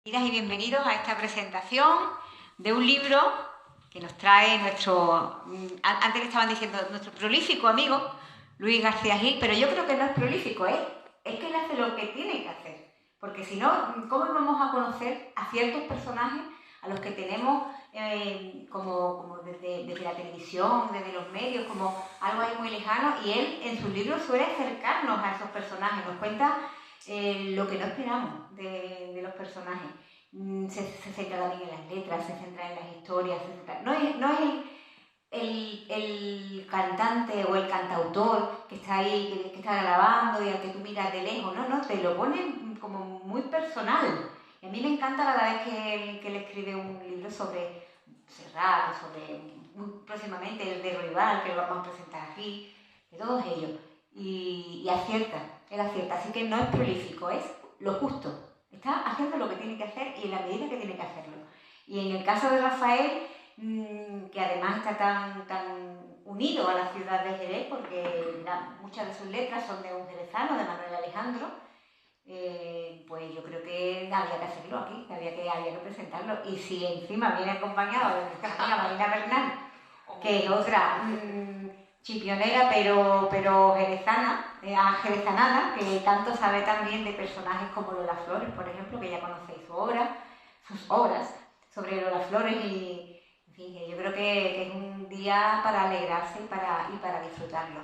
Bienvenidas y bienvenidos a esta presentación de un libro que nos trae nuestro, antes le estaban diciendo, nuestro prolífico amigo Luis García Gil, pero yo creo que no es prolífico, es que él hace lo que tiene que hacer, porque si no, ¿cómo vamos a conocer a ciertos personajes a los que tenemos como desde la televisión, desde los medios, como algo ahí muy lejano? Y él en sus libros suele acercarnos a esos personajes, nos cuenta lo que no esperamos de los personajes. Se centra también en las letras, se centra en las historias, no es el cantante o el cantautor que está ahí, que está grabando y al que tú miras de lejos, no, te lo pone como muy personal. Y a mí me encanta cada vez que él escribe un libro sobre Serrat, sobre muy próximamente el de Rival, que lo vamos a presentar aquí, de todos ellos. Y acierta, él acierta, así que no es prolífico, es lo justo. Está haciendo lo que tiene que hacer y en la medida que tiene que hacerlo. Y en el caso de Rafael, que además está tan unido a la ciudad de Jerez, porque muchas de sus letras son de un jerezano, de Manuel Alejandro, pues yo creo que había que hacerlo aquí, había que presentarlo. Y si encima viene acompañado de nuestra amiga Marina Bernal, que es otra chipionera, pero jerezana, jerezanada, que tanto sabe también de personajes como Lola Flores, por ejemplo, que ya conocéis sus obras sobre Lola Flores, y en fin, yo creo que es un día para alegrarse y para disfrutarlo.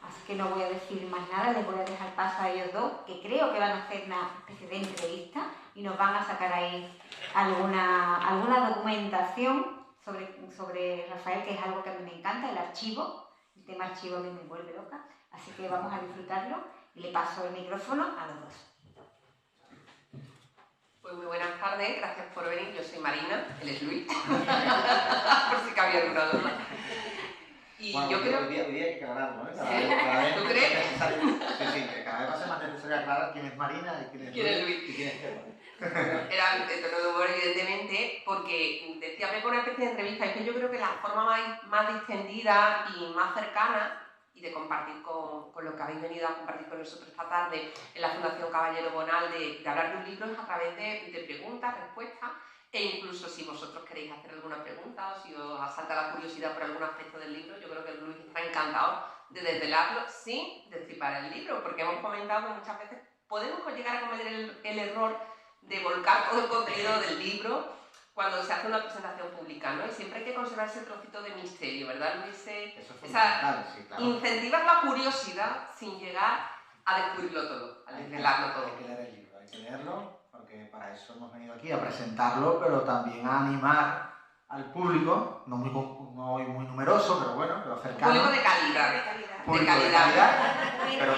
Así que no voy a decir más nada, les voy a dejar paso a ellos dos, que creo que van a hacer una especie de entrevista y nos van a sacar ahí alguna documentación sobre Rafael, que es algo que a mí me encanta, el archivo. El tema archivo a mí me vuelve loca, así que vamos a disfrutarlo y le paso el micrófono a los dos. Pues muy buenas tardes, gracias por venir. Yo soy Marina, él es Luis, por si cabía alguna duda. Y bueno, yo creo que hoy día hay que aclararlo, ¿eh? Cada vez ¿Tú crees? Sí, que cada vez va a ser más necesario aclarar quién es Marina y quién es Luis y quién es Esteban. Era un tono de humor, evidentemente, porque decía por una especie de entrevista, es que yo creo que la forma más distendida y más cercana y de compartir con lo que habéis venido a compartir con nosotros esta tarde en la Fundación Caballero Bonal, de hablar de un libro es a través de preguntas, respuestas, e incluso si vosotros queréis hacer alguna pregunta o si os asalta la curiosidad por algún aspecto del libro, yo creo que Luis está encantado de desvelarlo sin destripar el libro, porque hemos comentado que muchas veces podemos llegar a cometer el error de volcar todo el contenido del libro cuando se hace una presentación pública, ¿no? Y siempre hay que conservar ese trocito de misterio, ¿verdad, Luis? Sí, claro. Incentivar la curiosidad sin llegar a descubrirlo todo, a desvelarlo todo. Hay que leer el libro, hay que leerlo, porque para eso hemos venido aquí, a presentarlo, pero también a animar al público, no muy numeroso, pero bueno, pero cercano. Público de calidad. Pero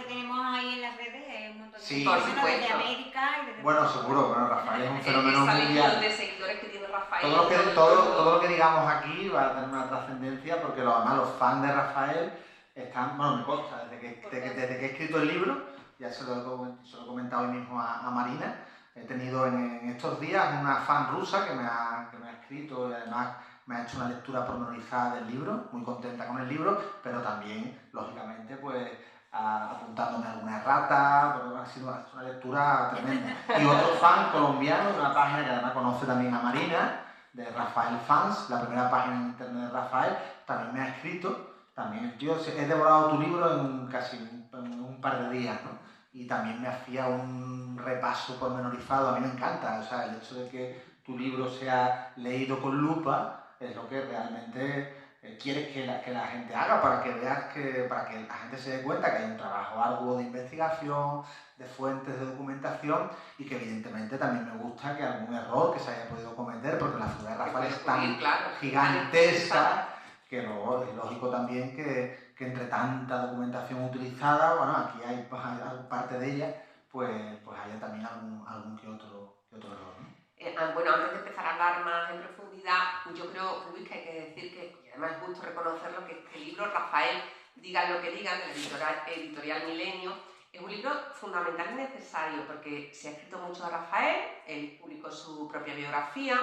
tenemos ahí en las redes un montón de personas desde América y desde... Bueno, seguro, Rafael es un fenómeno mundial. De seguidores que tiene Rafael. Todo lo que digamos aquí va a tener una trascendencia, porque además los fans de Rafael están, bueno, me consta, desde que he escrito el libro, ya se lo he comentado hoy mismo a Marina, he tenido en estos días una fan rusa que me ha escrito y además me ha hecho una lectura pormenorizada del libro, muy contenta con el libro, pero también, lógicamente, pues apuntándome alguna errata, pero ha sido una lectura tremenda. Y otro fan colombiano de una página que además conoce también a Marina, de Rafael Fans, la primera página en internet de Rafael, también me ha escrito. También yo he devorado tu libro en casi un par de días, ¿no? Y también me hacía un repaso pormenorizado. A mí me encanta, o sea, el hecho de que tu libro sea leído con lupa es lo que realmente quieres que la gente haga, para que veas para que la gente se dé cuenta que hay un trabajo arduo de investigación, de fuentes de documentación, y que evidentemente también me gusta que algún error que se haya podido cometer, porque la figura de Rafael es tan gigantesca que luego es lógico también que entre tanta documentación utilizada, bueno, aquí hay parte de ella, pues haya también algún que otro error, ¿no? Bueno, antes de empezar a hablar más en profundidad, yo creo, Luis, que hay que decir que, y además es justo reconocerlo, que este libro, Rafael, digan lo que digan, de la editorial Milenio, es un libro fundamental y necesario, porque se ha escrito mucho de Rafael, él publicó su propia biografía,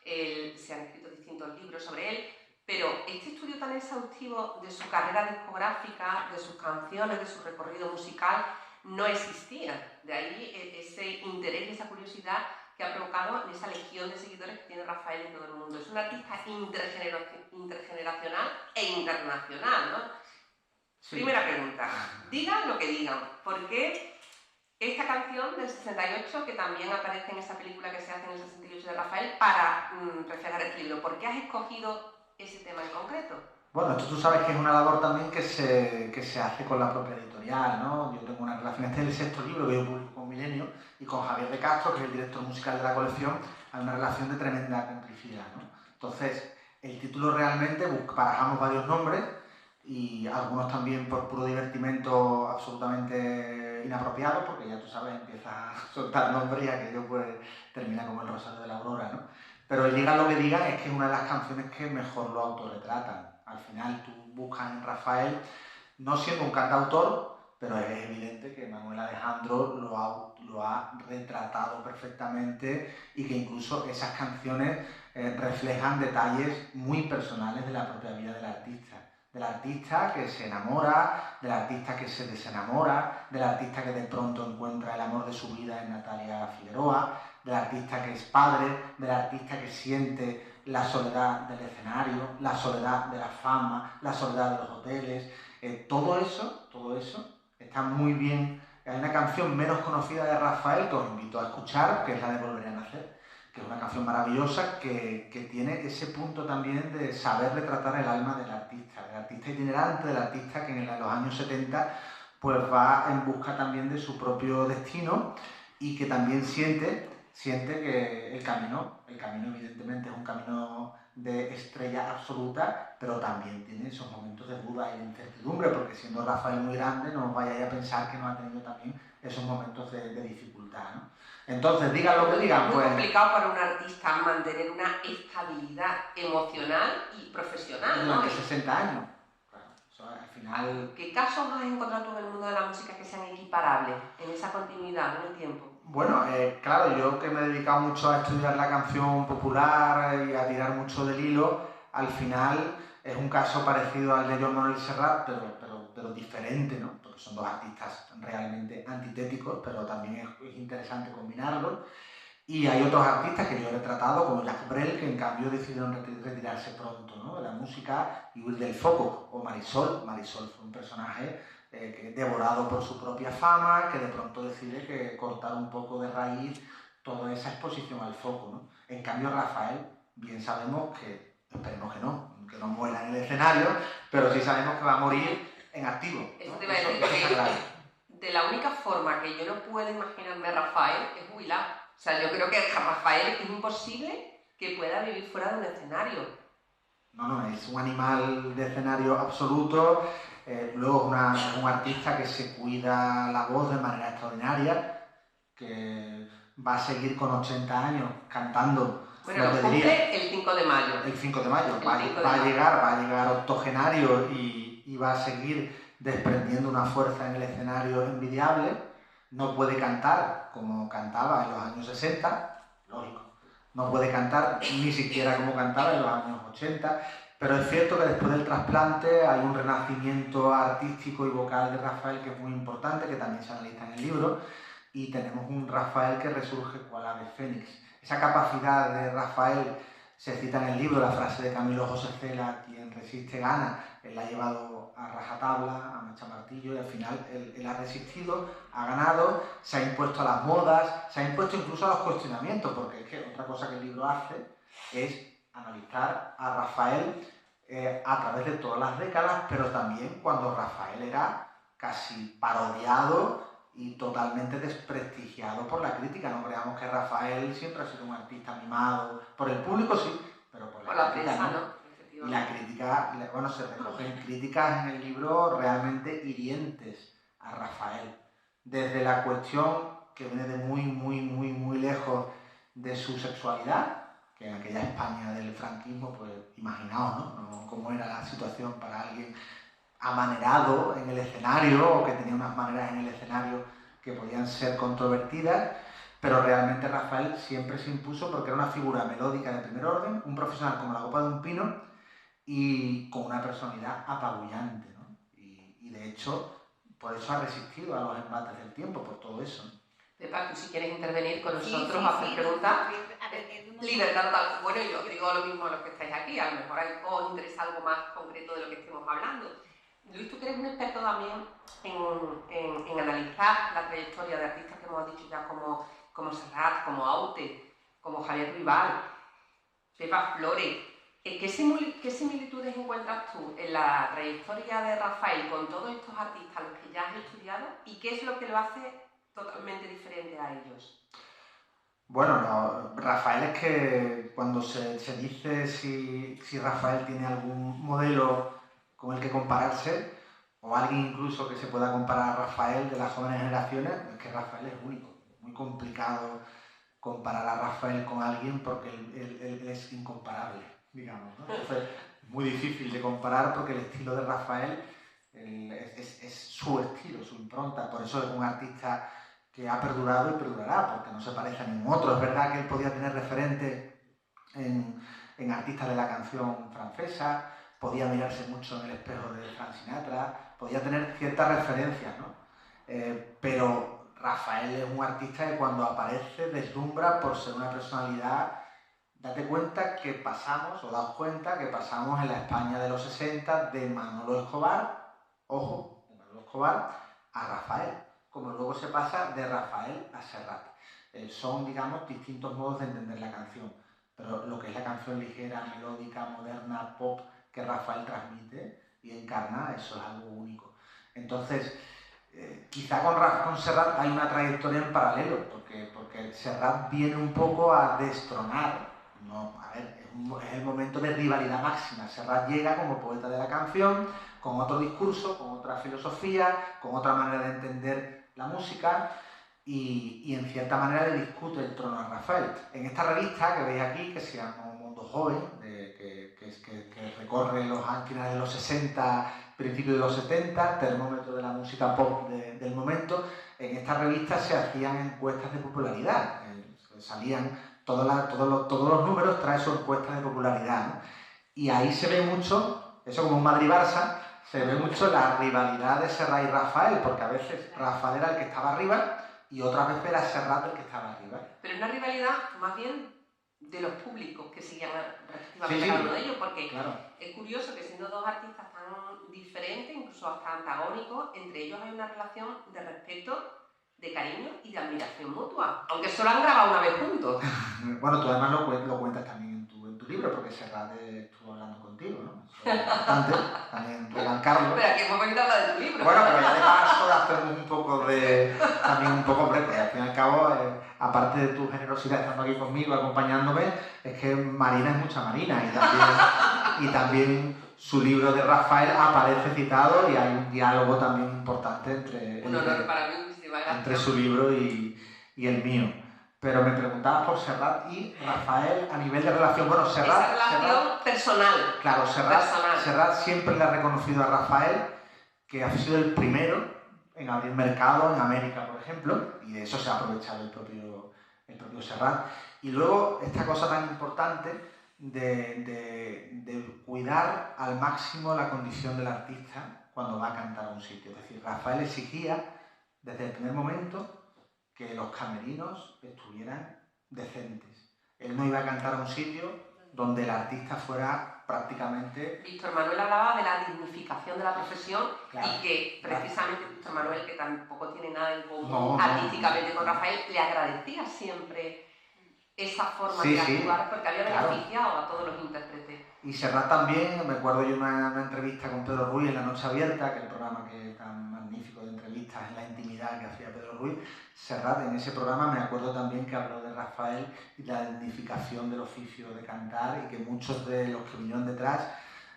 se han escrito distintos libros sobre él, pero este estudio tan exhaustivo de su carrera discográfica, de sus canciones, de su recorrido musical, no existía. De ahí ese interés y esa curiosidad que ha provocado en esa legión de seguidores que tiene Rafael en todo el mundo. Es un artista intergeneracional e internacional, ¿no? Sí. Primera pregunta, digan lo que digan, ¿por qué esta canción del 68, que también aparece en esa película que se hace en el 68 de Rafael, para reflejar este libro? ¿Por qué has escogido ese tema en concreto? Bueno, esto tú sabes que es una labor también que se hace con la propia editorial, ¿no? Yo tengo una relación, este es el sexto libro que yo publico con Milenio, y con Javier de Castro, que es el director musical de la colección, hay una relación de tremenda complicidad, ¿no? Entonces, el título realmente, barajamos varios nombres, y algunos también por puro divertimento absolutamente inapropiados, porque ya tú sabes, empiezas a soltar nombres y aquello pues termina como el Rosario de la Aurora, ¿no? Pero el digan lo que digan es que es una de las canciones que mejor lo autorretratan. Al final tú buscas en Rafael, no siendo un cantautor, pero es evidente que Manuel Alejandro lo ha retratado perfectamente y que incluso esas canciones reflejan detalles muy personales de la propia vida del artista. Del artista que se enamora, del artista que se desenamora, del artista que de pronto encuentra el amor de su vida en Natalia Figueroa, del artista que es padre, del artista que siente la soledad del escenario, la soledad de la fama, la soledad de los hoteles. Todo eso está muy bien. Hay una canción menos conocida de Rafael que os invito a escuchar, que es la de Volveré a nacer, que es una canción maravillosa que tiene ese punto también de saber retratar el alma del artista itinerante, del artista que en los años 70 pues va en busca también de su propio destino y que también siente que el camino evidentemente es un camino de estrella absoluta, pero también tiene esos momentos de duda y de incertidumbre, porque siendo Rafael muy grande, no os vayáis a pensar que no ha tenido también esos momentos de dificultad, ¿no? Entonces, digan lo que digan, es pues... muy complicado para un artista mantener una estabilidad emocional y profesional, ¿no? Durante 60 años. Claro, eso al final... ¿Qué casos has encontrado tú en el mundo de la música que sean equiparables en esa continuidad en el tiempo? Bueno, claro, yo que me he dedicado mucho a estudiar la canción popular y a tirar mucho del hilo, al final es un caso parecido al de Joan Manuel Serrat, pero diferente, ¿no? Porque son dos artistas realmente antitéticos, pero también es interesante combinarlos. Y hay otros artistas que yo he retratado, como Jacques Brel, que en cambio decidieron retirarse pronto, ¿no?, de la música y huir del foco. O Marisol. Marisol fue un personaje devorado por su propia fama, que de pronto decide que cortar un poco de raíz toda esa exposición al foco, ¿no? En cambio, Rafael, bien sabemos que, esperemos que no muera en el escenario, pero sí sabemos que va a morir en activo, ¿no? Eso te iba a decir que de la única forma que yo no puedo imaginarme a Rafael es jubilado. O sea, yo creo que Rafael es imposible que pueda vivir fuera de un escenario. No, es un animal de escenario absoluto. Luego es un artista que se cuida la voz de manera extraordinaria, que va a seguir con 80 años cantando. Bueno, lo cumple el 5 de mayo. El 5 de mayo. Va a llegar octogenario y va a seguir desprendiendo una fuerza en el escenario envidiable. No puede cantar como cantaba en los años 60, lógico. No puede cantar ni siquiera como cantaba en los años 80, pero es cierto que después del trasplante hay un renacimiento artístico y vocal de Rafael que es muy importante, que también se analiza en el libro, y tenemos un Rafael que resurge cual ave fénix. Esa capacidad de Rafael se cita en el libro, la frase de Camilo José Cela: quien resiste gana. Él la ha llevado a rajatabla, a machamartillo, y al final él ha resistido, ha ganado, se ha impuesto a las modas, se ha impuesto incluso a los cuestionamientos, porque es que otra cosa que el libro hace es analizar a Rafael a través de todas las décadas, pero también cuando Rafael era casi parodiado y totalmente desprestigiado por la crítica. No creamos que Rafael siempre ha sido un artista mimado por el público, sí, pero por la crítica, prensa, ¿no? Y la crítica, bueno, se recogen críticas en el libro realmente hirientes a Rafael. Desde la cuestión que viene de muy lejos de su sexualidad, que en aquella España del franquismo, pues imaginaos, ¿no? Cómo era la situación para alguien amanerado en el escenario o que tenía unas maneras en el escenario que podían ser controvertidas, pero realmente Rafael siempre se impuso porque era una figura melódica de primer orden, un profesional como la copa de un pino y con una personalidad apabullante, ¿no? Y de hecho, por eso ha resistido a los embates del tiempo, por todo eso, ¿no? Pepa, tú si quieres intervenir con Sí, nosotros, sí, hacer sí, preguntas. estoy aprendiendo un montón. Libertad total. Bueno, yo digo lo mismo a los que estáis aquí, a lo mejor os interesa algo más concreto de lo que estemos hablando. Luis, tú que eres un experto también en analizar la trayectoria de artistas que hemos dicho ya como Serrat, como Aute, como Javier Ruibal, Pepa Flores. ¿Qué similitudes encuentras tú en la trayectoria de Rafael con todos estos artistas, los que ya has estudiado, y qué es lo que lo hace totalmente diferente a ellos? Bueno, no, Rafael es que cuando se dice si Rafael tiene algún modelo con el que compararse, o alguien incluso que se pueda comparar a Rafael de las jóvenes generaciones, es que Rafael es único. Muy complicado comparar a Rafael con alguien porque él es incomparable, digamos, ¿no? Entonces, es muy difícil de comparar porque el estilo de Rafael es su estilo, su impronta. Por eso es un artista que ha perdurado y perdurará, porque no se parece a ningún otro. Es verdad que él podía tener referentes en artistas de la canción francesa, podía mirarse mucho en el espejo de Frank Sinatra, podía tener ciertas referencias, ¿no? Pero Rafael es un artista que cuando aparece deslumbra por ser una personalidad. Date cuenta que pasamos, o daos cuenta que pasamos en la España de los 60 de Manolo Escobar, ojo, de Manolo Escobar a Rafael, como luego se pasa de Rafael a Serrat. Son, digamos, distintos modos de entender la canción, pero lo que es la canción ligera, melódica, moderna, pop, que Rafael transmite y encarna, eso es algo único. Entonces, quizá con Serrat hay una trayectoria en paralelo, porque Serrat viene un poco a destronar, no, a ver, es el momento de rivalidad máxima. Serrat llega como poeta de la canción, con otro discurso, con otra filosofía, con otra manera de entender la música y en cierta manera le discute el trono a Rafael. En esta revista que veis aquí, que se llama Un Mundo Joven, que recorre los finales de los 60, principios de los 70, termómetro de la música pop del momento, en esta revista se hacían encuestas de popularidad, salían todos los números, trae su encuesta de popularidad, ¿no? Y ahí se ve mucho, eso como un Madrid-Barça, se ve mucho la rivalidad de Serrat y Rafael, porque a veces Rafael era el que estaba arriba y otras veces era Serrat el que estaba arriba. Pero una rivalidad más bien de los públicos que seguían respectivamente cada uno de ellos, porque claro, es curioso que siendo dos artistas tan diferentes, incluso hasta antagónicos, entre ellos hay una relación de respeto, de cariño y de admiración mutua, aunque solo han grabado una vez juntos. Bueno, tú además lo cuentas también en tu libro, porque Serrat estuvo hablando contigo, ¿no? Eso es importante, también recalcarlo. Pero aquí hemos venido a hablar de tu libro. Bueno, pero ya de paso hacemos un poco también un poco, hombre, porque al fin y al cabo, aparte de tu generosidad estando aquí conmigo, acompañándome, es que Marina es mucha Marina y también su libro de Rafael aparece citado y hay un diálogo también importante entre su libro y el mío. Pero me preguntabas por Serrat y Rafael a nivel de relación. Bueno, Serrat... Esa relación personal. Claro, Serrat siempre le ha reconocido a Rafael que ha sido el primero en abrir mercado en América, por ejemplo, y de eso se ha aprovechado el propio Serrat. Y luego, esta cosa tan importante de cuidar al máximo la condición del artista cuando va a cantar a un sitio. Es decir, Rafael exigía desde el primer momento que los camerinos estuvieran decentes. Él no iba a cantar a un sitio donde el artista fuera prácticamente... Víctor Manuel hablaba de la dignificación de la profesión, claro, y que precisamente claro, Víctor Manuel, que tampoco tiene nada en común artísticamente con Rafael, le agradecía siempre esa forma de actuar, porque había beneficiado a todos los intérpretes. Y Serrat también, me acuerdo yo una entrevista con Pedro Ruiz en La Noche Abierta, que es el programa que tan magnífico de entrevistas en la intimidad que hacía Pedro Ruiz. Serrat en ese programa me acuerdo también que habló de Rafael y la dignificación del oficio de cantar y que muchos de los que vinieron detrás,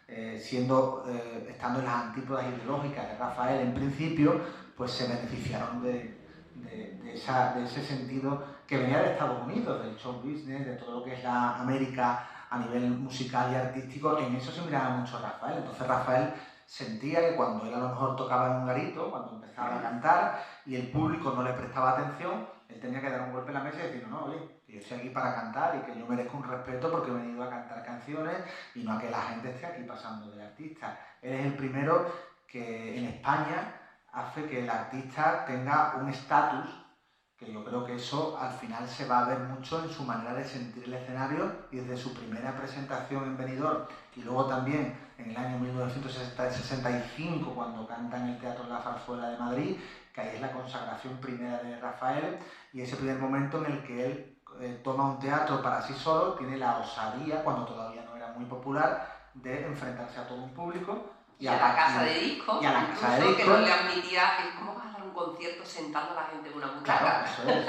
estando en las antípodas ideológicas de Rafael en principio, pues se beneficiaron de ese sentido que venía de Estados Unidos, del show business, de todo lo que es la América a nivel musical y artístico. En eso se miraba mucho a Rafael. Entonces Rafael sentía que cuando él a lo mejor tocaba en un garito, cuando empezaba a cantar y el público no le prestaba atención, él tenía que dar un golpe en la mesa y decir, no, oye, que yo estoy aquí para cantar y que yo merezco un respeto porque he venido a cantar canciones y no a que la gente esté aquí pasando del artista. Él es el primero que en España hace que el artista tenga un estatus que yo creo que eso al final se va a ver mucho en su manera de sentir el escenario y desde su primera presentación en Benidorm y luego también en el año 1965 cuando canta en el Teatro La Zarzuela de Madrid, que ahí es la consagración primera de Rafael y ese primer momento en el que él toma un teatro para sí solo, tiene la osadía, cuando todavía no era muy popular, de enfrentarse a todo un público. Y a la casa de discos, y a la casa de discos, que no le admitía, ¿cómo vas a dar un concierto sentando a la gente en una butaca? Claro, eso es.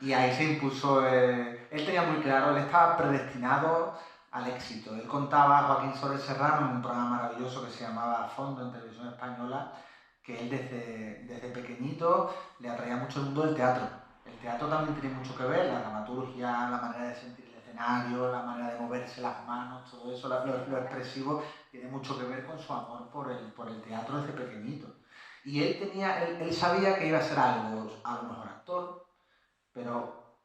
Y ahí se impuso, él tenía muy claro, él estaba predestinado al éxito. Él contaba a Joaquín Soler Serrano en un programa maravilloso que se llamaba A Fondo en Televisión Española, que él desde pequeñito le atraía mucho el mundo del teatro. El teatro también tiene mucho que ver, la dramaturgia, la manera de sentir el escenario, la manera de moverse las manos, todo eso, lo expresivo, tiene mucho que ver con su amor por el teatro desde pequeñito. Y él sabía que iba a ser algo, a lo mejor actor, pero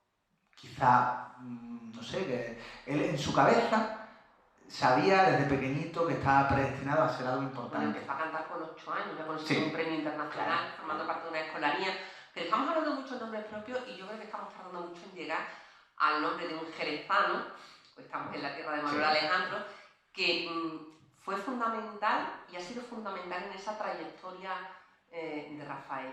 quizá, no sé, que él en su cabeza sabía desde pequeñito que estaba predestinado a ser algo importante. Bueno, empezó a cantar con 8 años, ya consiguió un premio internacional, formando parte de una escolanía. Pero estamos hablando de muchos nombres propios y yo creo que estamos tardando mucho en llegar al nombre de un jerezano, pues estamos en la tierra de Manuel Alejandro, que fue fundamental y ha sido fundamental en esa trayectoria de Rafael.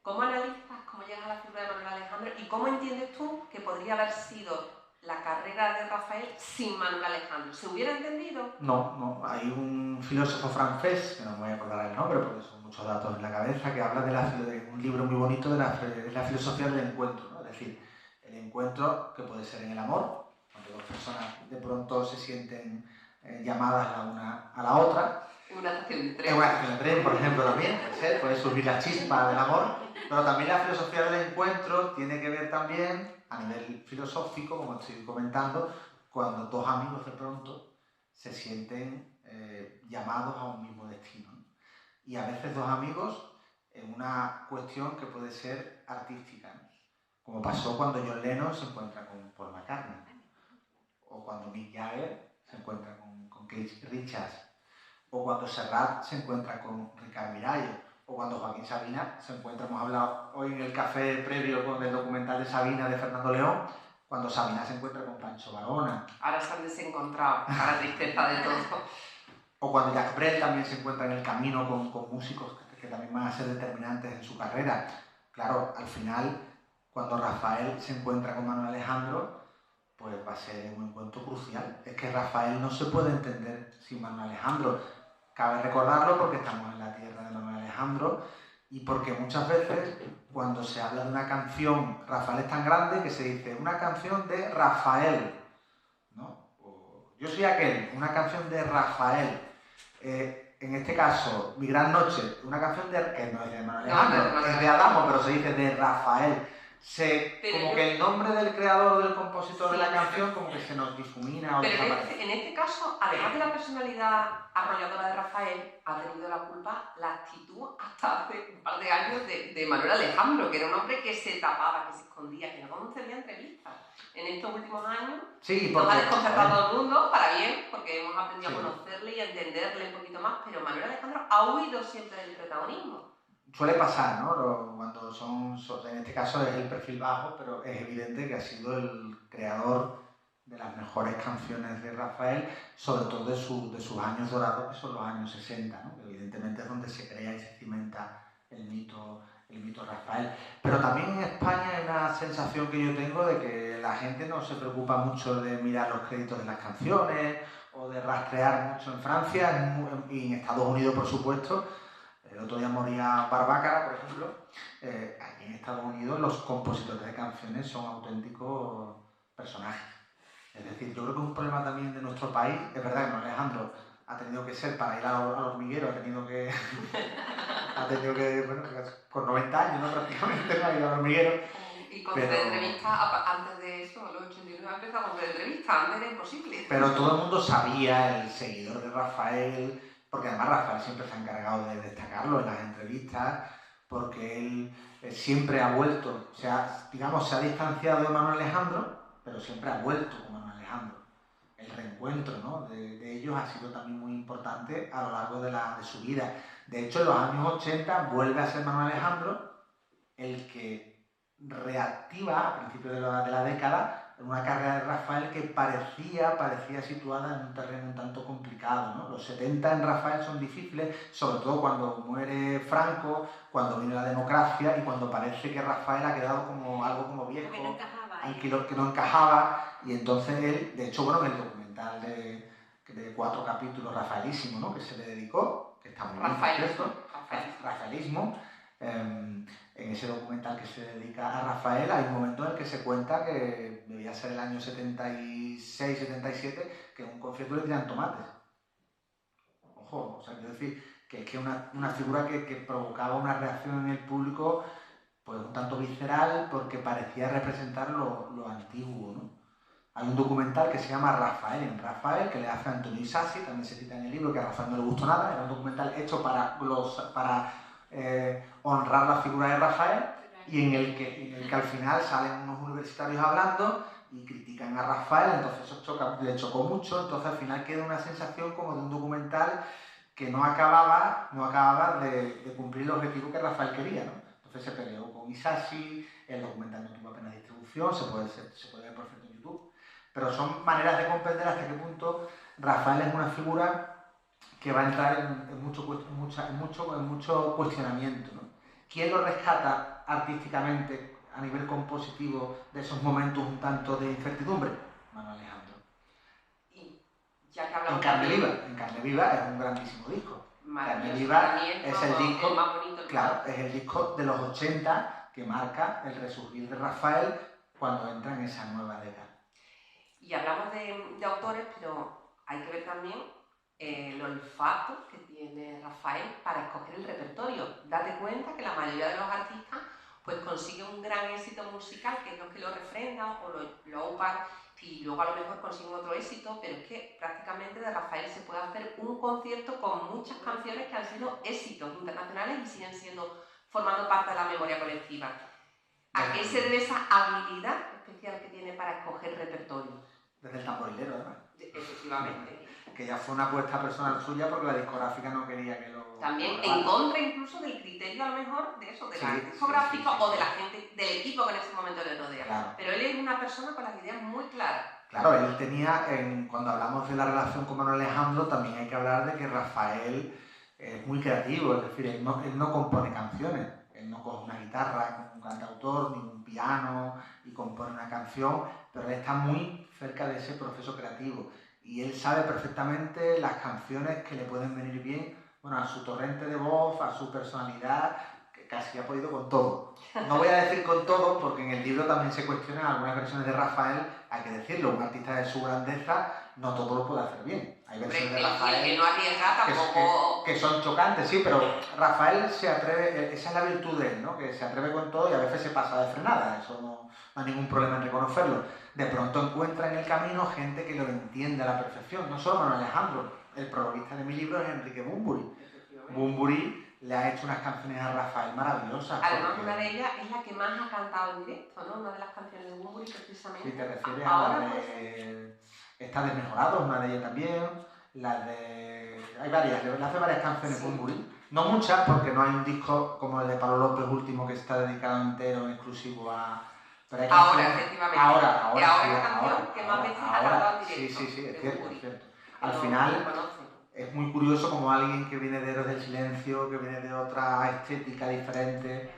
¿Cómo analizas, cómo llegas a la figura de Manuel Alejandro y cómo entiendes tú que podría haber sido la carrera de Rafael sin Manuel Alejandro? ¿Se hubiera entendido? No. Hay un filósofo francés, que no me voy a acordar el nombre porque son muchos datos en la cabeza, que habla de un libro muy bonito de la filosofía del encuentro, ¿no? Es decir, el encuentro que puede ser en el amor, cuando dos personas de pronto se sienten llamadas la una a la otra. En una estación de tren. En una estación de tren, por ejemplo, también puede surgir la chispa del amor, pero también la filosofía del encuentro tiene que ver también, a nivel filosófico, como estoy comentando, cuando dos amigos de pronto se sienten llamados a un mismo destino. Y a veces dos amigos en una cuestión que puede ser artística, ¿no? Como pasó cuando John Lennon se encuentra con Paul McCartney, o cuando Mick Jagger se encuentra con Keith Richards, o cuando Serrat se encuentra con Ricard Miralles, o cuando Joaquín Sabina se encuentra, hemos hablado hoy en el café previo con el documental de Sabina de Fernando León, cuando Sabina se encuentra con Pancho Varona. Ahora se han desencontrado, para tristeza de todo. O cuando Jacques Brel también se encuentra en el camino con músicos que también van a ser determinantes en su carrera. Claro, al final, cuando Rafael se encuentra con Manuel Alejandro, pues va a ser un encuentro crucial. Es que Rafael no se puede entender sin Manuel Alejandro. Cabe recordarlo porque estamos en la tierra de Manuel Alejandro y porque muchas veces cuando se habla de una canción, Rafael es tan grande que se dice una canción de Rafael, ¿no? O yo soy aquel, una canción de Rafael. En este caso, Mi Gran Noche, una canción que no es de Manuel Alejandro, es de Adamo, pero se dice de Rafael. Como que el nombre del creador, del compositor de la canción, como que se nos difumina o desaparece. En este caso, además de la personalidad arrolladora de Rafael, ha tenido la culpa la actitud hasta hace un par de años de Manuel Alejandro, que era un hombre que se tapaba, que se escondía, que no concedía entrevistas. En estos últimos años nos ha desconcertado a todo el mundo, para bien, porque hemos aprendido a conocerle y a entenderle un poquito más, pero Manuel Alejandro ha huido siempre del protagonismo. Suele pasar, ¿no? Cuando en este caso es el perfil bajo, pero es evidente que ha sido el creador de las mejores canciones de Rafael, sobre todo de sus años dorados, que son los años 60, ¿no? Que evidentemente es donde se crea y se cimenta el mito Rafael. Pero también en España hay una sensación que yo tengo de que la gente no se preocupa mucho de mirar los créditos de las canciones o de rastrear mucho en Francia y en Estados Unidos, por supuesto. El otro día moría Barbácara, por ejemplo. Aquí en Estados Unidos los compositores de canciones son auténticos personajes. Es decir, yo creo que es un problema también de nuestro país. Es verdad que Manuel Alejandro ha tenido que ser, para ir al hormiguero, ha tenido que, bueno, con 90 años, ¿no? Prácticamente, no ha ido al hormiguero. Y con entrevistas, antes de eso, a los 89 empezamos con entrevistas, antes era imposible. Pero todo el mundo sabía, el seguidor de Rafael, porque además Rafael siempre se ha encargado de destacarlo en las entrevistas, porque él siempre ha vuelto, se ha distanciado de Manuel Alejandro, pero siempre ha vuelto con Manuel Alejandro. El reencuentro, ¿no? de ellos ha sido también muy importante a lo largo de su vida. De hecho, en los años 80 vuelve a ser Manuel Alejandro el que reactiva a principios de la década, una carrera de Rafael que parecía situada en un terreno un tanto complicado, ¿no? Los 70 en Rafael son difíciles, sobre todo cuando muere Franco, cuando viene la democracia y cuando parece que Rafael ha quedado como algo como viejo, que no encajaba, y entonces él, de hecho, bueno, en el documental de 4 capítulos rafaelísimo, ¿no?, que se le dedicó, que está muy bien, Rafaelismo. En ese documental que se dedica a Rafael hay un momento en el que se cuenta que debía ser el año 76-77, que en un concierto le tiran tomates. Ojo, o sea, quiero decir que es que una figura que provocaba una reacción en el público pues un tanto visceral porque parecía representar lo antiguo, ¿no? Hay un documental que se llama Rafael en Rafael, que le hace Antonio Isasi, también se cita en el libro, que a Rafael no le gustó nada, era un documental hecho para honrar la figura de Rafael, y en el que al final salen unos universitarios hablando y critican a Rafael, entonces eso le chocó mucho, entonces al final queda una sensación como de un documental que no acababa de cumplir el objetivo que Rafael quería, ¿no? Entonces se peleó con Isasi, el documental no tuvo apenas distribución, se puede ver perfecto en YouTube, pero son maneras de comprender hasta qué punto Rafael es una figura que va a entrar en mucho cuestionamiento, ¿no? ¿Quién lo rescata artísticamente a nivel compositivo de esos momentos un tanto de incertidumbre? Manuel Alejandro. Y ya que hablamos en Carne Viva es un grandísimo disco. Carne Viva es el disco, más bonito, claro, es el disco de los 80 que marca el resurgir de Rafael cuando entra en esa nueva década. Y hablamos de autores, pero hay que ver también el olfato que tiene Rafael para escoger el repertorio. Date cuenta que la mayoría de los artistas pues consiguen un gran éxito musical, que es lo que lo refrenda o lo aupan, y luego a lo mejor consiguen otro éxito, pero es que prácticamente de Rafael se puede hacer un concierto con muchas canciones que han sido éxitos internacionales y siguen formando parte de la memoria colectiva. ¿A qué se debe esa habilidad especial que tiene para escoger repertorio? Desde el tamborilero, además. Efectivamente. Que ya fue una apuesta personal suya porque la discográfica no quería que lo... También en contra incluso del criterio a lo mejor de eso, de la discográfica o de la gente, del equipo que en ese momento le rodea. Claro. Pero él es una persona con las ideas muy claras. Claro, él tenía, cuando hablamos de la relación con Manuel Alejandro, también hay que hablar de que Rafael es muy creativo, es decir, él no compone canciones, él no coge una guitarra como un cantautor, ni un piano y compone una canción, pero él está muy cerca de ese proceso creativo y él sabe perfectamente las canciones que le pueden venir bien, bueno, a su torrente de voz, a su personalidad, que casi ha podido con todo. No voy a decir con todo porque en el libro también se cuestionan algunas versiones de Rafael, hay que decirlo, un artista de su grandeza no todo lo puede hacer bien. Hay versiones de Rafael que no arriesga tampoco... que son chocantes, sí, pero Rafael se atreve, esa es la virtud de él, ¿no? Que se atreve con todo y a veces se pasa de frenada, eso no hay ningún problema en reconocerlo. De pronto encuentra en el camino gente que lo entiende a la perfección, no solo Manuel Alejandro, el protagonista de mi libro es Enrique Bunbury. Bunbury le ha hecho unas canciones a Rafael maravillosas. Además, una de ellas es la que más ha cantado en directo, ¿no? Una de las canciones de Bunbury, precisamente. Si te refieres a la de... Está Desmejorado, una de ellas también. La de... Hay varias, le hace varias canciones Bunbury. No muchas, porque no hay un disco como el de Pablo López último que está dedicado entero, exclusivo a... Ahora, efectivamente. Ahora es la canción que más veces ha cantado en directo. Sí, es cierto, es cierto. Al final... Es muy curioso como alguien que viene de Héroes del Silencio, que viene de otra estética diferente.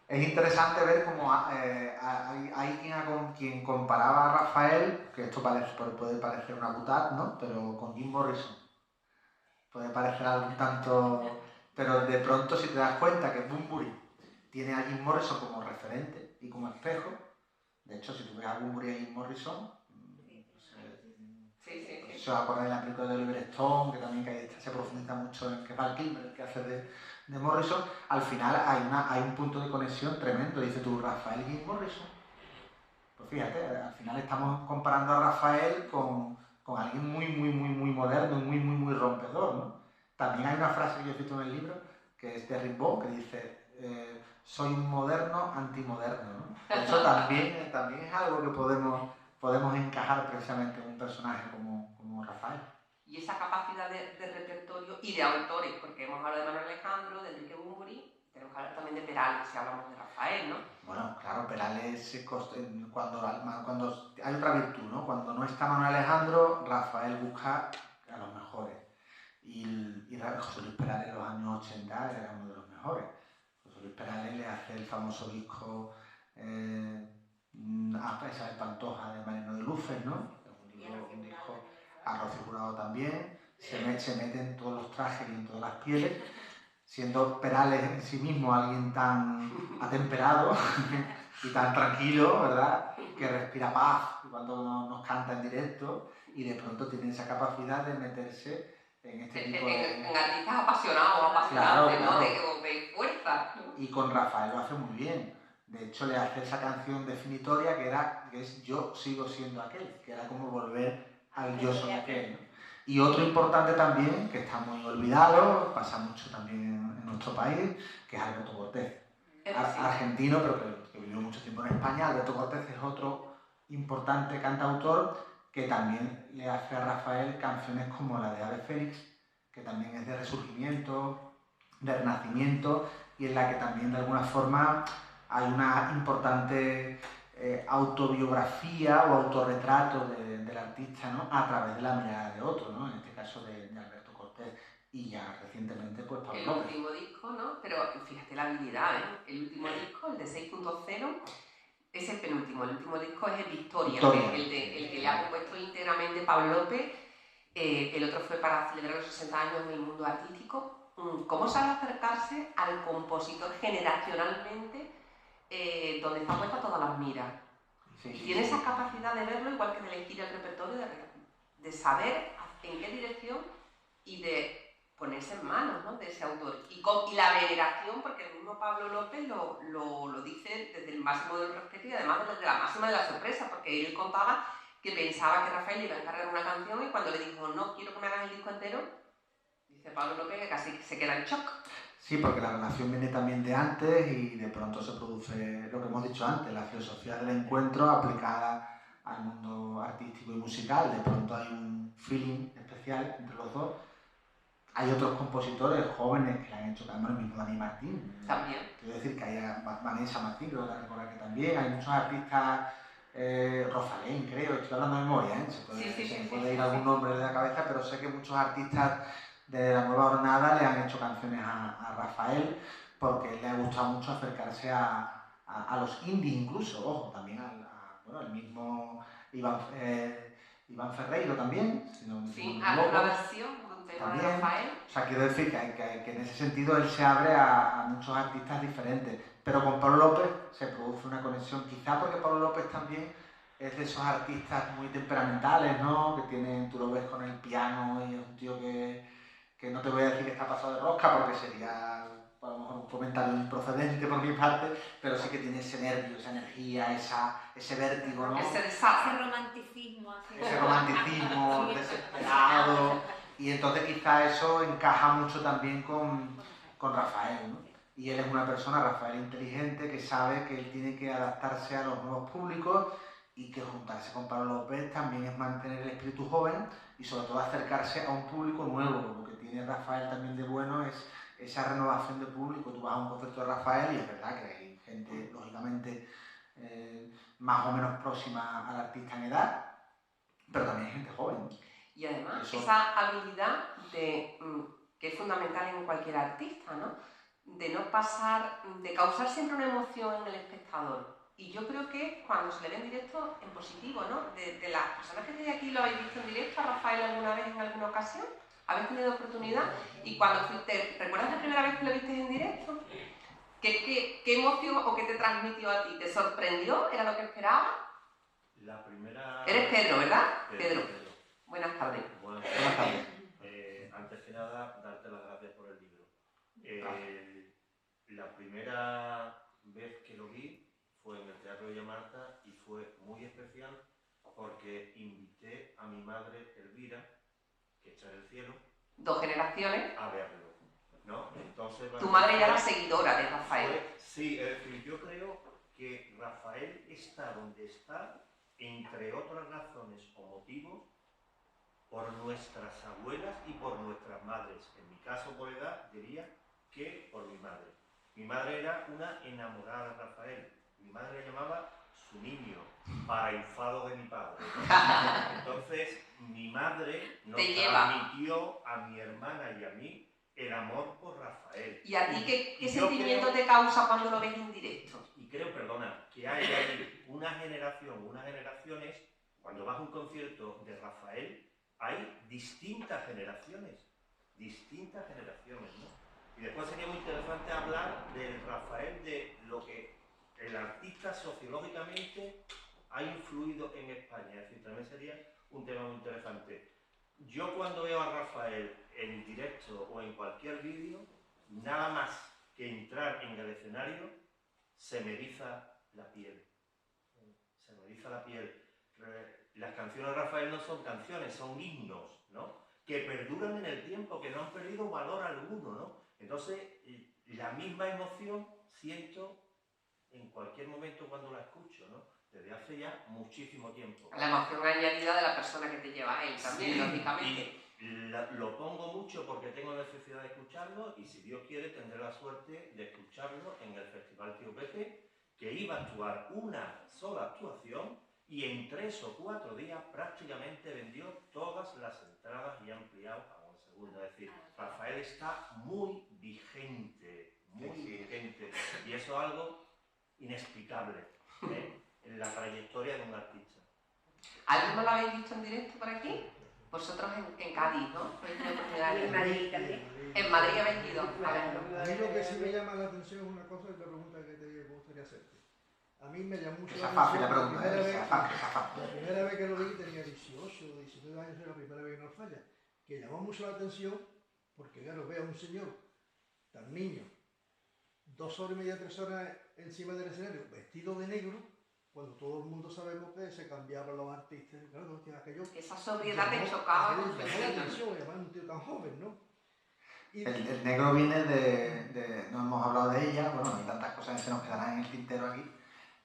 Es interesante ver cómo hay quien comparaba a Rafael, que esto puede parecer una butad, ¿no? Pero con Jim Morrison. Puede parecer algo un tanto... Pero de pronto si te das cuenta que Bunbury tiene a Jim Morrison como referente y como espejo, de hecho si tú ves a Bunbury y a Jim Morrison... Se va a acordar de la película de Oliver Stone, que también se profundiza mucho en que Val Kilmer, el que hace de Morrison. Al final hay un punto de conexión tremendo. Dice tú, Rafael y Jim Morrison. Pues fíjate, al final estamos comparando a Rafael con alguien muy moderno, muy rompedor, ¿no? También hay una frase que yo he escrito en el libro, que es de Rimbaud, que dice, soy un moderno antimoderno, ¿no? Eso también es algo que podemos encajar precisamente en un personaje como Rafael. Y esa capacidad de repertorio y de autores, porque hemos hablado de Manuel Alejandro, de Enrique Bunbury, tenemos que hablar también de Perales si hablamos de Rafael, ¿no? Bueno, claro, Perales, cuando hay otra virtud, ¿no? Cuando no está Manuel Alejandro, Rafael busca a los mejores. Y José Luis Perales en los años 80 era uno de los mejores. José Luis Perales le hace el famoso disco a Isabel Pantoja de Mariano de Luces, ¿no? Un disco a Rocío Jurado también. Se mete en todos los trajes y en todas las pieles, siendo Perales en sí mismo alguien tan atemperado y tan tranquilo, ¿verdad? Que respira paz cuando nos canta en directo y de pronto tiene esa capacidad de meterse en este tipo de... En artistas apasionados, apasionantes, claro, ¿no? De fuerza. Y con Rafael lo hace muy bien. De hecho, le hace esa canción definitoria que es Yo sigo siendo aquel, que era como volver al yo soy aquel, ¿no? Y otro importante también, que está muy olvidado, pasa mucho también en nuestro país, que es Alberto Cortés. Argentino, pero que vivió mucho tiempo en España. Alberto Cortés es otro importante cantautor que también le hace a Rafael canciones como la de Ave Fénix, que también es de resurgimiento, de renacimiento, y en la que también de alguna forma hay una importante autobiografía o autorretrato del artista, ¿no? A través de la mirada de otro, ¿no? En este caso de Alberto Cortés. Y ya recientemente, pues Pablo López. El último disco, ¿no? Pero fíjate la habilidad, ¿eh? El último disco, el de 6.0, es el penúltimo. El último disco es el Victoria. El que le ha compuesto íntegramente Pablo López. El otro fue para celebrar los 60 años en el mundo artístico. ¿Cómo sabe acercarse al compositor generacionalmente donde está puesta todas las miras? Sí, y tiene esa capacidad de verlo, igual que de elegir el repertorio, de saber en qué dirección y de ponerse en manos, ¿no? De ese autor. Y la veneración, porque el mismo Pablo López lo dice desde el máximo del respeto y además desde la máxima de la sorpresa, porque él contaba que pensaba que Rafael le iba a encargar una canción y cuando le dijo no, quiero que me hagas el disco entero, dice Pablo López que casi se queda en shock. Sí, porque la relación viene también de antes y de pronto se produce lo que hemos dicho antes, la filosofía del encuentro aplicada al mundo artístico y musical. De pronto hay un feeling especial entre los dos. Hay otros compositores jóvenes que le han hecho cambios, el mismo Dani Martín. También. Quiero decir que hay Vanessa Martín, creo que recordar que también. Hay muchos artistas, Rosalén, creo, estoy hablando de memoria, ¿eh? Se puede ir algún nombre de la cabeza, pero sé que muchos artistas de la nueva hornada le han hecho canciones a Rafael porque le ha gustado mucho acercarse a los indies incluso, ojo, también al mismo Iván Ferreiro también. Sí, a una versión de un tema de Rafael. O sea, quiero decir que en ese sentido él se abre a muchos artistas diferentes, pero con Pablo López se produce una conexión, quizá porque Pablo López también es de esos artistas muy temperamentales, ¿no? Que tú lo ves con el piano y es un tío que no te voy a decir que está pasado de rosca porque sería a lo mejor un comentario improcedente por mi parte, pero sí que tiene ese nervio, esa energía, ese vértigo, ¿no? Ese romanticismo. Así. Ese romanticismo desesperado. Y entonces quizá eso encaja mucho también con Rafael, ¿no? Y él es una persona, Rafael, inteligente, que sabe que él tiene que adaptarse a los nuevos públicos y que juntarse con Pablo López también es mantener el espíritu joven y sobre todo acercarse a un público nuevo. Lo que tiene Rafael también de bueno es esa renovación de público. Tú vas a un concierto de Rafael y es verdad que hay gente, lógicamente, más o menos próxima al artista en edad, pero también hay gente joven. Y además, esa habilidad que es fundamental en cualquier artista, ¿no? De no pasar, de causar siempre una emoción en el espectador. Y yo creo que cuando se le ve en directo, en positivo, ¿no? De las personas que estáis aquí, ¿lo habéis visto en directo a Rafael alguna vez, en alguna ocasión? ¿Habéis tenido oportunidad? Y cuando ¿recuerdas la primera vez que lo viste en directo? ¿Qué emoción o qué te transmitió a ti? ¿Te sorprendió? ¿Era lo que esperabas? La primera... Eres Pedro, ¿verdad? Pedro. Buenas tardes. Buenas tardes. Antes que nada, darte las gracias por el libro. La primera vez que lo vi fue en el Teatro de Llamarta y fue muy especial porque invité a mi madre Elvira, que está en el cielo, 2 generaciones, a verlo, ¿no? Entonces, tu madre ya era seguidora de Rafael. Sí, es decir, yo creo que Rafael está donde está, entre otras razones o motivos, por nuestras abuelas y por nuestras madres. En mi caso, por edad, diría que por mi madre. Mi madre era una enamorada de Rafael. Mi madre le llamaba su niño, para enfado de mi padre, ¿no? Entonces, mi madre nos transmitió a mi hermana y a mí el amor por Rafael. ¿Y a ti qué yo sentimiento creo, te causa cuando lo ves en directo? Y creo, perdona, que hay ahí una generación, unas generaciones, cuando vas a un concierto de Rafael, hay distintas generaciones, ¿no? Y después sería muy interesante hablar del Rafael, de lo que el artista sociológicamente ha influido en España. Es decir, también sería un tema muy interesante. Yo cuando veo a Rafael en directo o en cualquier vídeo, nada más que entrar en el escenario, se me eriza la piel. Se me eriza la piel. Las canciones de Rafael no son canciones, son himnos, ¿no? Que perduran en el tiempo, que no han perdido valor alguno, ¿no? Entonces, la misma emoción siento en cualquier momento cuando la escucho, ¿no? Desde hace ya muchísimo tiempo. La emoción añadida de la persona que te lleva a él también, sí, lógicamente. Lo pongo mucho porque tengo necesidad de escucharlo y si Dios quiere tendré la suerte de escucharlo en el Festival Tío Pepe, que iba a actuar una sola actuación y en 3 o 4 días prácticamente vendió todas las entradas y ha ampliado a una segunda. Es decir, Rafael está muy vigente, y eso es algo inexplicable, ¿eh? En la trayectoria de un artista. ¿Alguno lo habéis visto en directo por aquí? Vosotros en Cádiz, ¿no? En Madrid también. En Madrid habéis ido a verlo. A mí lo que sí me llama la atención es una cosa, es la pregunta que te gustaría hacerte. A mí me llamó mucho la atención. La primera vez que lo vi tenía 18 o 19 años, era la primera vez que nos falla. Que llamó mucho la atención porque, claro, ve a un señor tan niño, 2 horas y media, 3 horas encima del escenario, vestido de negro, cuando todo el mundo sabemos que se cambiaban los artistas. Claro, aquello, esa sobriedad te chocaba con su llamó la atención, además un tío tan joven, ¿no? El negro viene no hemos hablado de ella, bueno, hay tantas cosas que se nos quedarán en el tintero aquí,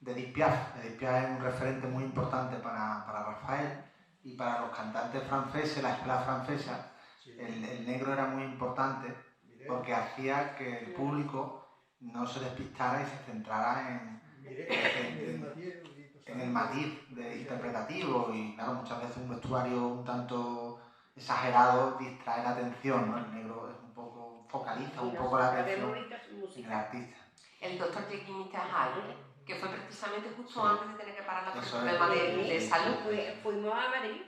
de Edith Piaf. Edith Piaf es un referente muy importante para Rafael y para los cantantes franceses, la escuela francesa. Sí. El negro era muy importante porque hacía que el público no se despistara y se centrara en el matiz interpretativo y claro, muchas veces un vestuario un tanto exagerado distrae la atención, ¿no? El negro es un poco, focaliza un poco la atención en el artista. El Dr. Jekyll y Mr. Hyde, que fue precisamente justo antes de tener que parar por el problema de salud. Fuimos a Madrid.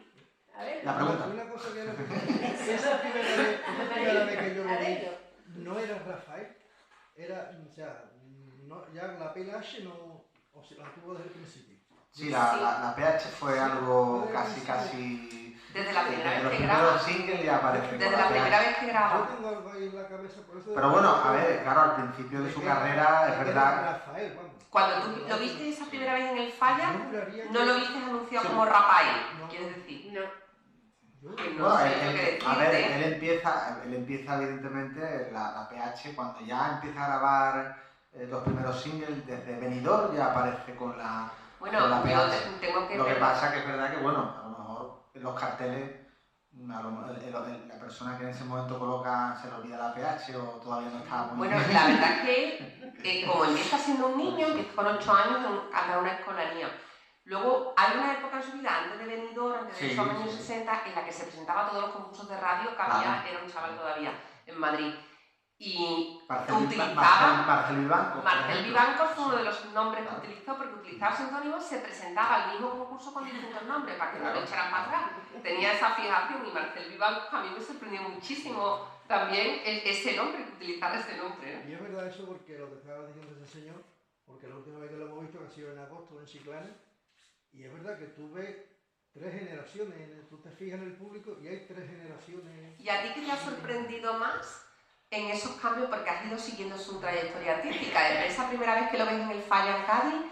A ver. La pregunta. Una cosa que era esa primera vez que yo lo vi, no era Rafael, era, o sea, no, ya la PLH no, o sea, la tuvo desde el principio. Sí, la PH fue algo casi desde la primera vez que graba. graba. Singles ya aparece. Desde la primera vez que Yo graba. tengo algo ahí en la cabeza, por eso. Pero bueno, a ver, claro, al principio de su carrera, es verdad. Rafael, vamos. Cuando tú lo viste esa primera vez en el Falla, Yo juraría no que- lo viste anunciado como Rafael, No. quieres decir. No. Que no Bueno, sé yo qué a ver, decirte. él empieza evidentemente la PH cuando ya empieza a grabar los primeros singles desde Benidorm, ya aparece con la Bueno, con la yo PH. tengo que Lo que ver. pasa que es verdad que, bueno, a lo mejor en los carteles la persona que en ese momento coloca se le olvida la PH o todavía no está muy Bueno, la verdad es que como empieza siendo un niño, empieza con 8 años a una escolanía. Luego hay una época en su vida, antes de Benidorm, antes de Sí, esos años sí. 60, en la que se presentaba a todos los concursos de radio que había, Claro. era un chaval todavía, en Madrid. Y Marcel utilizaba... Vivanco. Marcel Vivanco fue uno de los nombres Claro. que utilizó, porque utilizaba seudónimos, se presentaba al mismo concurso con distintos nombres, para que no lo echaran para atrás. Tenía esa fijación y Marcel Vivanco a mí me sorprendió muchísimo también ese nombre, que utilizara ese nombre, ¿no? Y es verdad eso porque lo que estaba diciendo ese señor, porque la última vez que lo hemos visto, que ha sido en agosto en Chiclana, y es verdad que tú ves 3 generaciones, tú te fijas en el público y hay 3 generaciones. ¿Y a ti qué te ha sorprendido más en esos cambios? Porque has ido siguiendo su trayectoria artística. Desde esa primera vez que lo ves en el Falla en Cádiz,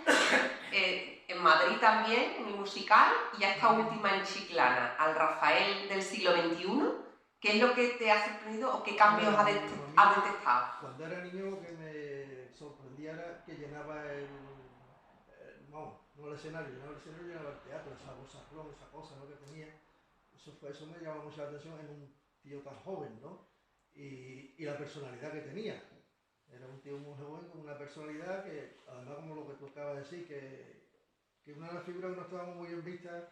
en Madrid también, en el musical, y a esta última en Chiclana, al Rafael del siglo XXI, ¿qué es lo que te ha sorprendido o qué cambios has detectado? Cuando era niño lo que me sorprendía era que llenaba no el escenario, llenaba el teatro, esa vozarrón, esa cosa, ¿no? Que tenía. Eso me llamaba mucho la atención en un tío tan joven, ¿no? Y la personalidad que tenía. Era un tío muy joven con una personalidad que, además, como lo que tú acabas de decir, que una de las figuras que no estábamos muy bien vistas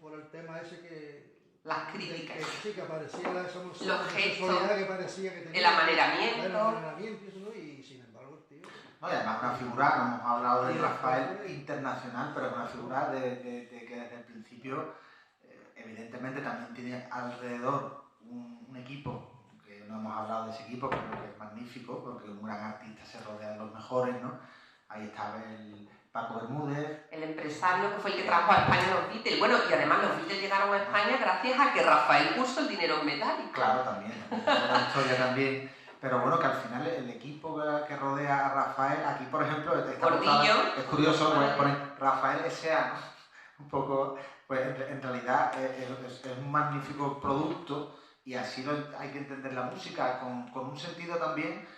por el tema ese que... Las críticas. Sí, que aparecía la Los sexualidad que parecía que tenía. el amaneramiento. El amaneramiento y eso, ¿no? Y sin embargo el tío... No, y además una figura, no hemos hablado de Rafael internacional, pero es una figura de que desde el principio, evidentemente también tiene alrededor un equipo, que no hemos hablado de ese equipo, pero que es magnífico, porque un gran artista se rodea de los mejores, ¿no? Ahí estaba el Paco Bermúdez. El empresario que fue el que trajo a España los Beatles. Bueno, y además los Beatles llegaron a España gracias a que Rafael puso el dinero en metálico. Claro, también, la historia también. Pero bueno, que al final el equipo que rodea a Rafael, aquí por ejemplo, es curioso, pues poner Rafael S.A., ¿no? Un poco, pues en realidad es un magnífico producto y así hay que entender la música, con un sentido también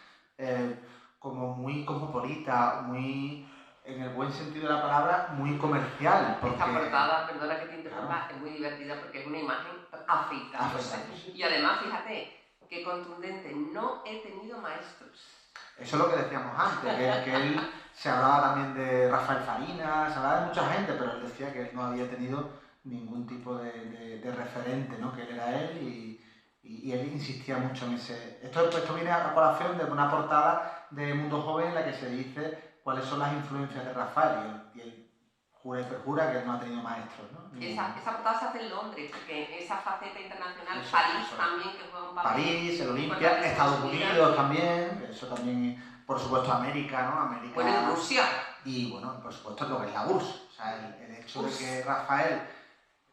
como muy cosmopolita, muy, en el buen sentido de la palabra, muy comercial. Porque, esta portada, perdona que te interrumpa, claro, es muy divertida porque es una imagen afeitándose. Y además, fíjate, qué contundente, no he tenido maestros. Eso es lo que decíamos antes, que él se hablaba también de Rafael Farinas, se hablaba de mucha gente, pero él decía que él no había tenido ningún tipo de referente, ¿no? Que él era él y él insistía mucho en ese... Esto viene a colación de una portada de Mundo Joven en la que se dice cuáles son las influencias de Rafael y él jura y perjura que él no ha tenido maestros, ¿no? Esa portada se hace en Londres, porque esa faceta internacional, Eso, París eso. también, que juega un papel. París, el Olimpia, Estados Unidos también, eso también, por supuesto América, ¿no? América. Bueno, en Rusia. Y bueno, por supuesto lo que es la URSS. O sea, el hecho de que Rafael,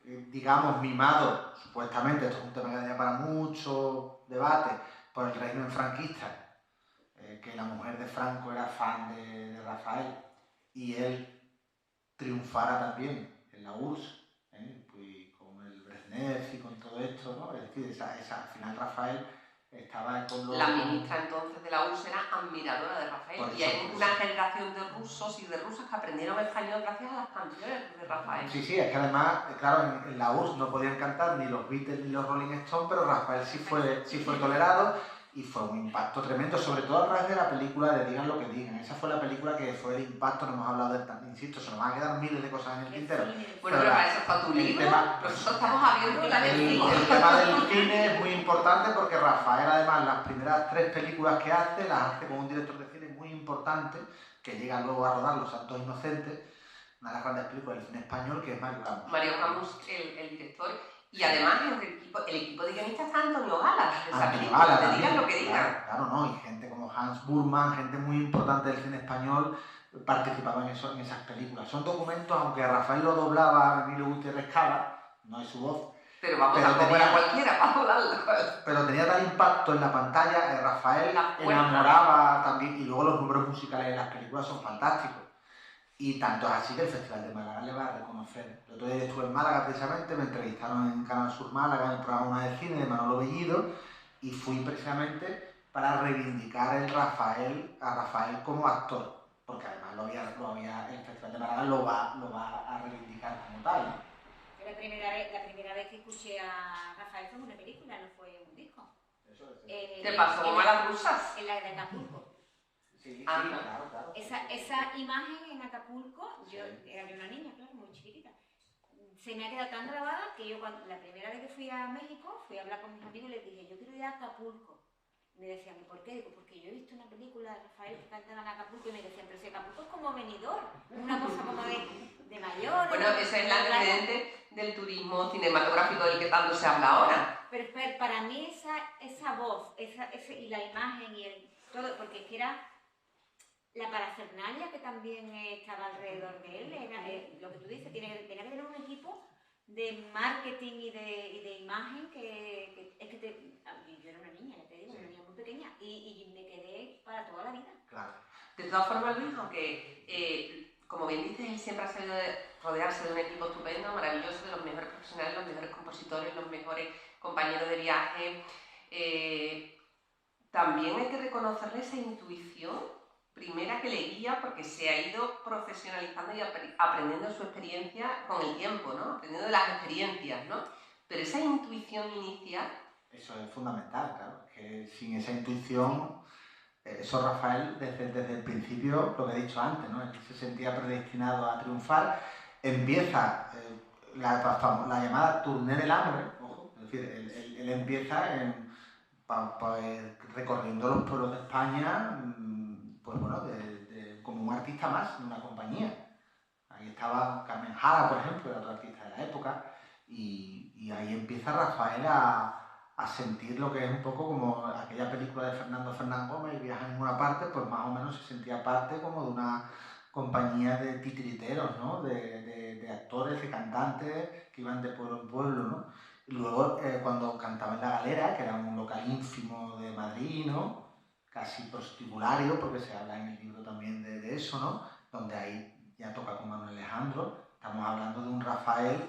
digamos, mimado, supuestamente, esto es un tema que daría para mucho debate, por el régimen franquista, que la mujer de Franco era fan de Rafael, y él triunfara también en la URSS, pues con el Brezhnev y con todo esto, ¿no? Es decir, al final Rafael estaba con los... La ministra entonces de la URSS era admiradora de Rafael. Por Y eso, hay por una eso. generación de rusos y de rusas que aprendieron español gracias a las canciones de Rafael. Sí, es que además, claro, en la URSS no podían cantar ni los Beatles ni los Rolling Stones, pero Rafael sí fue tolerado y fue un impacto tremendo, sobre todo a través de la película de Digan lo que digan. Esa fue la película que fue el impacto, no hemos hablado de tanto, insisto, se nos van a quedar miles de cosas en el tintero. Bueno, pero para eso está tu libro, nosotros estamos abriendo la El tema del cine es muy importante porque Rafael, además, las primeras 3 películas que hace, las hace con un director de cine muy importante, que llega luego a rodar Los Santos Inocentes, una de las grandes películas del cine español, que es Mario Camus. Mario Camus, el director, y además el equipo de guionistas está Antonio Gala, de esa película, te digan lo que digan. Claro, ¿no? Y gente como Hans Burman, gente muy importante del cine español, participaba en esas películas. Son documentos, aunque a Rafael lo doblaba Emilio Gutiérrez Cava, no es su voz, Pero vamos, Pero tampoco tenía- era cualquiera para doblarlo. pero tenía tal impacto en la pantalla, Rafael La fuerza. enamoraba también, y luego los números musicales de las películas son fantásticos. Y tanto es así que el Festival de Málaga le va a reconocer. El otro día estuve en Málaga precisamente, me entrevistaron en Canal Sur Málaga, en el programa de cine de Manolo Bellido, y fui precisamente para reivindicar a Rafael como actor, porque además el Festival de Málaga lo va a reivindicar como tal. Yo la primera vez que escuché a Rafael fue en una película, no fue un disco. ¿Qué pasó como a las rusas? En la de Acapulco. Sí, Anda. claro. Esa imagen en Acapulco, yo era una niña, claro, muy chiquitita. Se me ha quedado tan grabada que yo la primera vez que fui a México, fui a hablar con mis amigos y les dije, yo quiero ir a Acapulco. Me decían, ¿y por qué? Digo, porque yo he visto una película de Rafael que cantaba en Acapulco y me decían, pero si Acapulco es como Benidorm, una cosa como de mayores. Bueno, ese es el antecedente del turismo cinematográfico del que tanto se habla ahora. Pero para mí esa voz y la imagen y todo, porque es que era la parafernalia que también estaba alrededor de él, era lo que tú dices, tenía que tener un equipo de marketing y de imagen que es que yo era una niña, ya te digo, una niña muy pequeña y me quedé para toda la vida. Claro. De todas formas, Luis, aunque, como bien dices, él siempre ha sabido rodearse de un equipo estupendo, maravilloso, de los mejores profesionales, los mejores compositores, los mejores compañeros de viaje, también hay que reconocerle esa intuición primera que le guía, porque se ha ido profesionalizando y aprendiendo su experiencia con el tiempo, ¿no? Aprendiendo de las experiencias, ¿no? Pero esa intuición inicial... Eso es fundamental, claro. Que sin esa intuición eso Rafael, desde el principio, lo que he dicho antes, ¿no? Él se sentía predestinado a triunfar, empieza la llamada Tournée del Hambre, ojo, es decir, él empieza recorriendo los pueblos de España, pues bueno, como un artista más de una compañía. Ahí estaba Carmen Jara, por ejemplo, era otro artista de la época, y ahí empieza Rafael a sentir lo que es un poco como aquella película de Fernando Fernán Gómez, El viaje a ninguna parte, pues más o menos se sentía parte como de una compañía de titiriteros, ¿no? De actores, de cantantes que iban de pueblo en pueblo, ¿no? Y luego cuando cantaba en La Galera, que era un local ínfimo de Madrid, ¿no? Casi prostibulario, porque se habla en el libro también de eso, ¿no? Donde ahí ya toca con Manuel Alejandro. Estamos hablando de un Rafael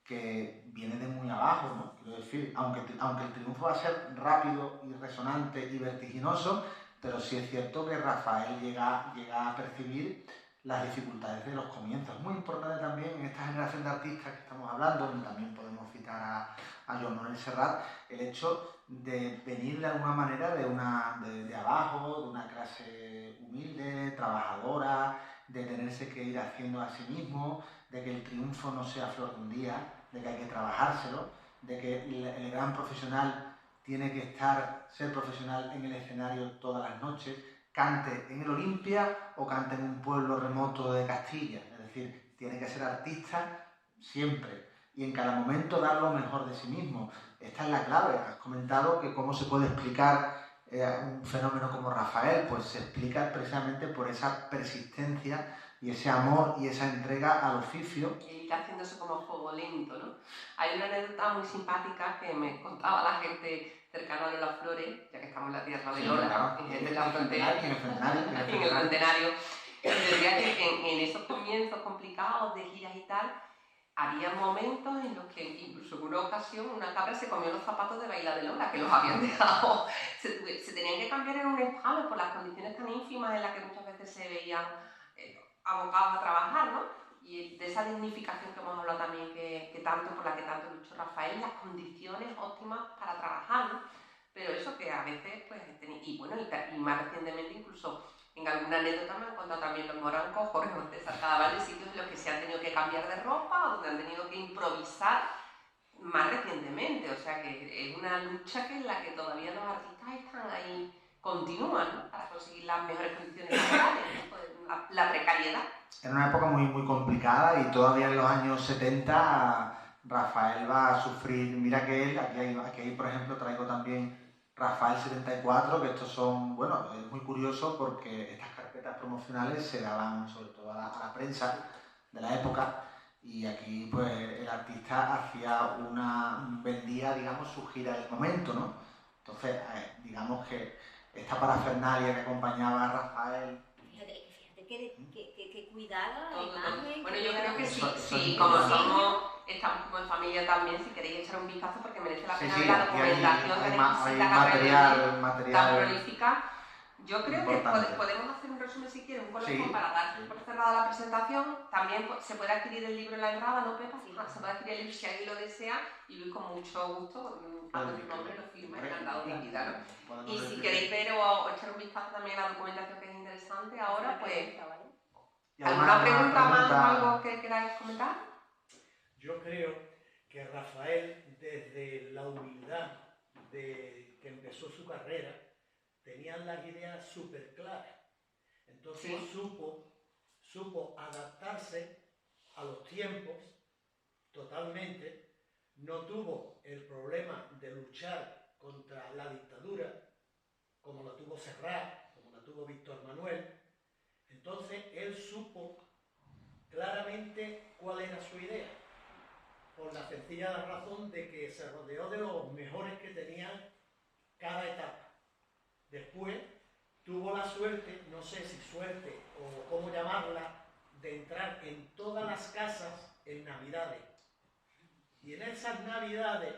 que viene de muy abajo, ¿no? Quiero decir, aunque el triunfo va a ser rápido y resonante y vertiginoso, pero sí es cierto que Rafael llega a percibir las dificultades de los comienzos. Es muy importante también en esta generación de artistas que estamos hablando, donde también podemos citar a Joan Manuel Serrat, el hecho de venir de alguna manera de abajo, de una clase humilde, trabajadora, de tenerse que ir haciendo a sí mismo, de que el triunfo no sea flor de un día, de que hay que trabajárselo, de que el gran profesional tiene que ser profesional en el escenario todas las noches, cante en el Olimpia o cante en un pueblo remoto de Castilla. Es decir, tiene que ser artista siempre y en cada momento dar lo mejor de sí mismo. Esta es la clave. Has comentado que cómo se puede explicar un fenómeno como Rafael, pues se explica precisamente por esa persistencia y ese amor y esa entrega al oficio. Y está haciéndose como fuego lento, ¿no? Hay una anécdota muy simpática que me contaba la gente cercana a Lola Flores, ya que estamos en la tierra de Lola, claro, en la frontera, en el centenario. en el centenario, y decía que en esos comienzos complicados de giras y tal, había momentos en los que incluso en una ocasión una cabra se comió los zapatos de Baila de Lola, que los habían dejado, se tenían que cambiar en un establo por las condiciones tan ínfimas en las que muchas veces se veían abocados a trabajar, ¿no? Y de esa dignificación que hemos hablado también, por la que tanto luchó Rafael, las condiciones óptimas para trabajar, ¿no? Pero eso que a veces, pues, y bueno, y más recientemente incluso en alguna anécdota me han contado también los morancos, Jorge Ortiz Arcada de sitios en los que se han tenido que cambiar de ropa o donde han tenido que improvisar más recientemente. O sea que es una lucha en la que todavía los artistas están ahí, continúan, ¿no? Para conseguir las mejores condiciones laborales, ¿no? La precariedad. Era una época muy, muy complicada y todavía en los años 70 Rafael va a sufrir. Mira que él, aquí hay, por ejemplo, traigo también Rafael 74, que estos son, bueno, es muy curioso porque estas carpetas promocionales se daban sobre todo a la prensa de la época y aquí pues el artista vendía, digamos, su gira del momento, ¿no? Entonces, digamos que esta parafernalia que acompañaba a Rafael... Fíjate que cuidada la imagen. Bueno, yo creo que sí, como estamos como en familia también, si queréis echar un vistazo porque merece la pena ver la documentación tan prolífica. Yo creo que podemos hacer un resumen si quieres, un colofón para dar por cerrada la presentación. También se puede adquirir el libro en la entrada, ¿no, Pepa? Se puede adquirir el libro si alguien lo desea y Luis con mucho gusto, cuando tu nombre lo firma, encantado de vida, ¿no? Y si queréis ver o echar un vistazo también a la documentación que es interesante ahora, pues... ¿Alguna pregunta más o algo que queráis comentar? Yo creo que Rafael, desde la humildad de que empezó su carrera, tenía las ideas súper claras. Entonces supo adaptarse a los tiempos totalmente. No tuvo el problema de luchar contra la dictadura, como la tuvo Serrat, como la tuvo Víctor Manuel. Entonces él supo claramente cuál era su idea, por la sencilla razón de que se rodeó de los mejores que tenían cada etapa. Después tuvo la suerte, no sé si suerte o cómo llamarla, de entrar en todas las casas en Navidades. Y en esas Navidades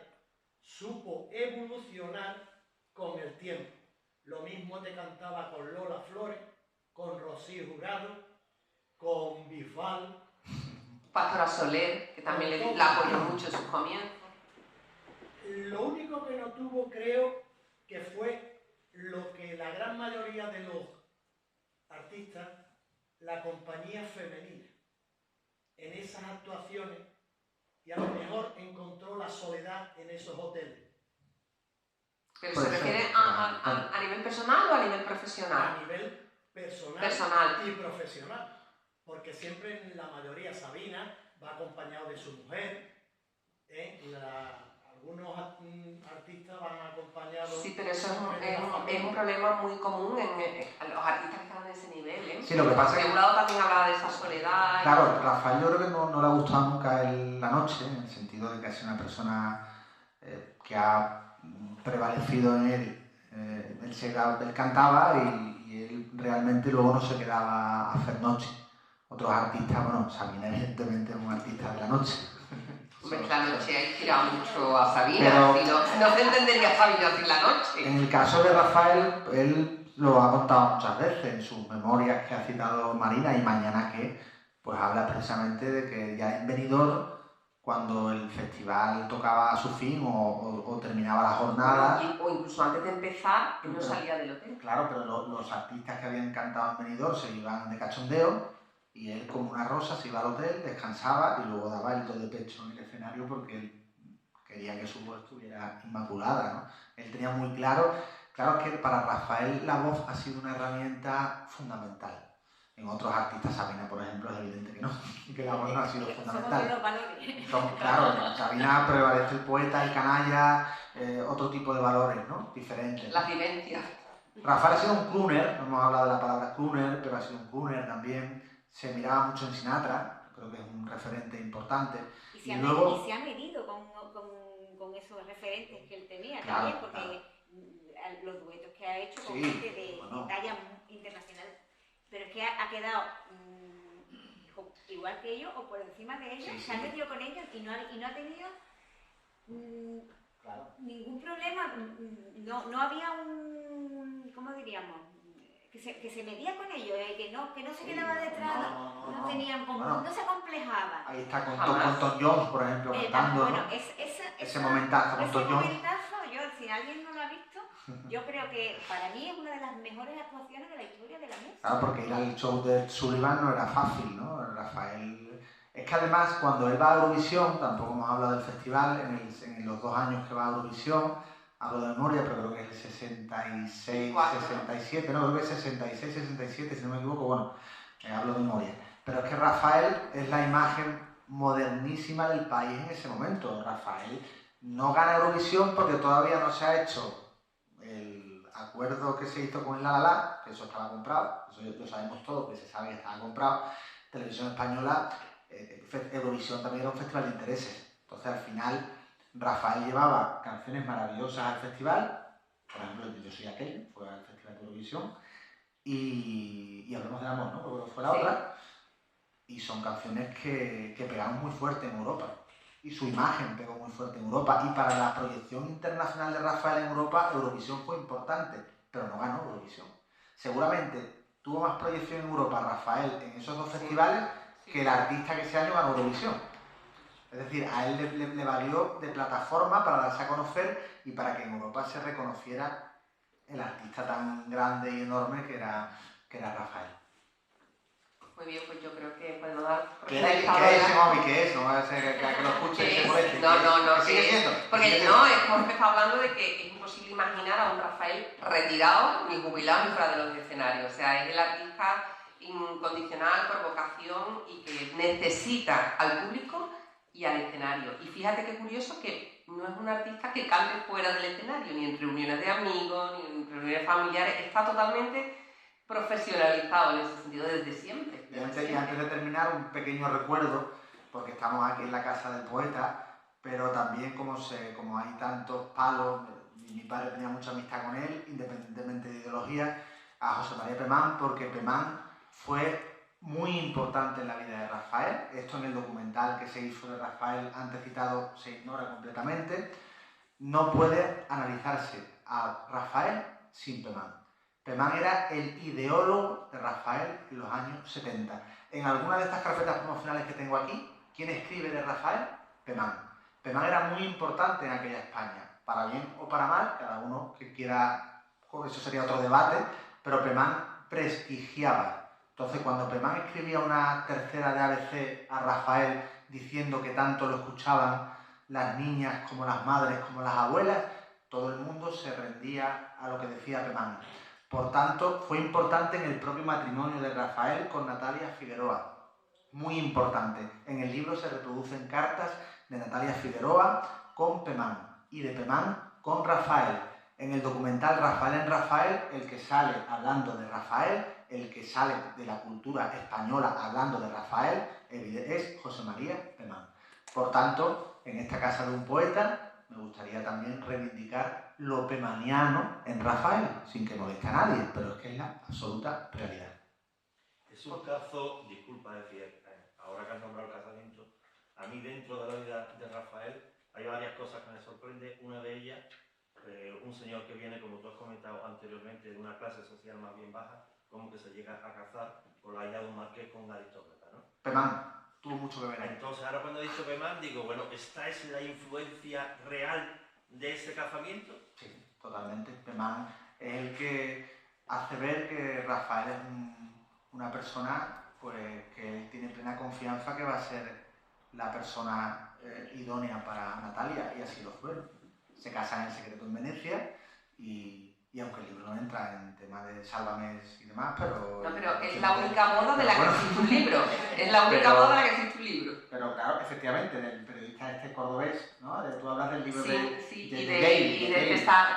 supo evolucionar con el tiempo. Lo mismo te cantaba con Lola Flores, con Rocío Jurado, con Bisbal. Pastora Soler, que también la apoyó mucho en sus comienzos. Lo único que no tuvo, creo, que fue lo que la gran mayoría de los artistas, la compañía femenina, en esas actuaciones, y a lo mejor encontró la soledad en esos hoteles. ¿Pero Puede se ser, refiere a nivel personal o a nivel profesional? A nivel personal, Personal. y profesional. Porque siempre en la mayoría Sabina va acompañado de su mujer, algunos artistas van acompañados... Sí, pero eso de la es familia. un problema muy común en los artistas que están en ese nivel, ¿eh? Sí, lo que pasa es Por que, un lado también hablaba de esa soledad. claro, Rafael yo creo que no le ha gustado nunca la noche, en el sentido de que ha sido una persona que ha prevalecido en él. Él cantaba y él realmente luego no se quedaba a hacer noche. Otros artistas, bueno, Sabina evidentemente es un artista de la noche. Hombre, la noche ha inspirado mucho a Sabina, Pero- si no se entendería Sabina sin la noche. En el caso de Rafael, él lo ha contado muchas veces en sus memorias que ha citado Marina y Mañana que, pues habla precisamente de que ya en Benidorm, cuando el festival tocaba a su fin o terminaba la jornada, O incluso antes de empezar, él no salía del hotel. claro, pero los artistas que habían cantado en Benidorm se iban de cachondeo y él como una rosa se iba al hotel, descansaba y luego daba el do de pecho en el escenario porque él quería que su voz estuviera inmaculada, ¿no? Él tenía muy claro que para Rafael la voz ha sido una herramienta fundamental. En otros artistas, Sabina, por ejemplo, es evidente que no, que la voz no ha sido Somos de fundamental. los valores. Claro, en Sabina prevalece el poeta, el canalla, otro tipo de valores, ¿no? Diferentes. Las vivencias. Rafael ha sido un crooner, no hemos hablado de la palabra crooner, pero ha sido un crooner también. Se miraba mucho en Sinatra, creo que es un referente importante. Y Y se, luego- ha medido con esos referentes que él tenía Claro, también, porque los duetos que ha hecho con Sí, gente de bueno. talla internacional, pero es que ha quedado igual que ellos o por encima de ellos, Sí, se ha sí. metido con ellos y no ha tenido Claro. ningún problema, no había ¿cómo diríamos? Que se medía con ellos, que no se quedaba detrás, no tenían Bueno, no se acomplejaba. ahí está con Jamás. Tom Jones, por ejemplo, cantando, Bueno, ¿no? ese Ese momentazo con ese Tom Jones. momentazo, si alguien no lo ha visto, yo creo que para mí es una de las mejores actuaciones de la historia de la música. Claro, porque ir al show de Sullivan no era fácil, ¿no? Rafael... Es que además, cuando él va a Eurovisión, tampoco hemos hablado del festival, en los 2 años que va a Eurovisión, hablo de memoria, pero creo que es el 66, 67, no, creo que es 66, 67, si no me equivoco, bueno, hablo de memoria. Pero es que Rafael es la imagen modernísima del país en ese momento. Rafael no gana Eurovisión porque todavía no se ha hecho el acuerdo que se hizo con el La La La, que eso estaba comprado, eso lo sabemos todos, que se sabe que estaba comprado. Televisión Española, Eurovisión también era un festival de intereses. Entonces al final Rafael llevaba canciones maravillosas al festival, por ejemplo Yo soy aquel, fue al festival de Eurovisión, y Hablemos del amor, ¿no? Porque fue la otra, y son canciones que pegaron muy fuerte en Europa. Y su imagen pegó muy fuerte en Europa. Y para la proyección internacional de Rafael en Europa, Eurovisión fue importante, pero no ganó Eurovisión. Seguramente tuvo más proyección en Europa Rafael en esos 2 festivales que el artista que ese año ganó Eurovisión. Es decir, a él le valió de plataforma para darse a conocer y para que en Europa se reconociera el artista tan grande y enorme que era Rafael. Muy bien, pues yo creo que podemos dar por ¿Qué finalizado es ese la- móvil? ¿Qué es? No va a ser que lo escuche y se moleste. No, ¿Qué sigue que- siendo? Porque ¿Qué sigue no, siendo? hemos empezado hablando de que es imposible imaginar a un Rafael retirado, ni jubilado, ni fuera de los escenarios. O sea, es el artista incondicional por vocación y que necesita al público y al escenario. Y fíjate qué curioso que no es un artista que cante fuera del escenario, ni en reuniones de amigos, ni en reuniones familiares. Está totalmente profesionalizado en ese sentido desde siempre. Y antes de terminar, un pequeño recuerdo, porque estamos aquí en la casa del poeta, pero también como hay tantos palos, mi padre tenía mucha amistad con él, independientemente de ideología, a José María Pemán, porque Pemán fue muy importante en la vida de Rafael. Esto en el documental que se hizo de Rafael antes citado se ignora completamente. No puede analizarse a Rafael sin Pemán. Pemán era el ideólogo de Rafael en los años 70. En alguna de estas carpetas promocionales que tengo aquí, ¿quién escribe de Rafael? Pemán. Pemán era muy importante en aquella España, para bien o para mal, cada uno que quiera eso sería otro debate, pero Pemán prestigiaba. Entonces, cuando Pemán escribía una tercera de ABC a Rafael diciendo que tanto lo escuchaban las niñas como las madres como las abuelas, todo el mundo se rendía a lo que decía Pemán. Por tanto, fue importante en el propio matrimonio de Rafael con Natalia Figueroa. Muy importante. En el libro se reproducen cartas de Natalia Figueroa con Pemán y de Pemán con Rafael. En el documental Rafael en Rafael, el que sale hablando de Rafael, el que sale de la cultura española hablando de Rafael, es José María Pemán. Por tanto, en esta casa de un poeta, me gustaría también reivindicar lo pemaniano en Rafael, sin que moleste a nadie, pero es que es la absoluta realidad. Es un caso, disculpa decir, ahora que has nombrado el casamiento, a mí dentro de la vida de Rafael hay varias cosas que me sorprenden. Una de ellas, un señor que viene, como tú has comentado anteriormente, de una clase social más bien baja, como que se llega a casar con la hija de un marqués con un aristócrata, ¿no? Pemán tuvo mucho que ver ahí. Entonces, ahora cuando he dicho Pemán, digo, bueno, ¿esta es la influencia real de ese casamiento? Sí, totalmente. Pemán es el que hace ver que Rafael es una persona pues, que tiene plena confianza que va a ser la persona idónea para Natalia, y así lo fueron. Se casan en secreto en Venecia y aunque el libro no entra en tema de sálvames y demás, pero... No, pero es la única boda de la que existe un libro. Es la única boda de la que existe un libro. Pero claro, efectivamente, del periodista este cordobés, ¿no? Tú hablas del libro Sí, de... sí, de y Gale, de César.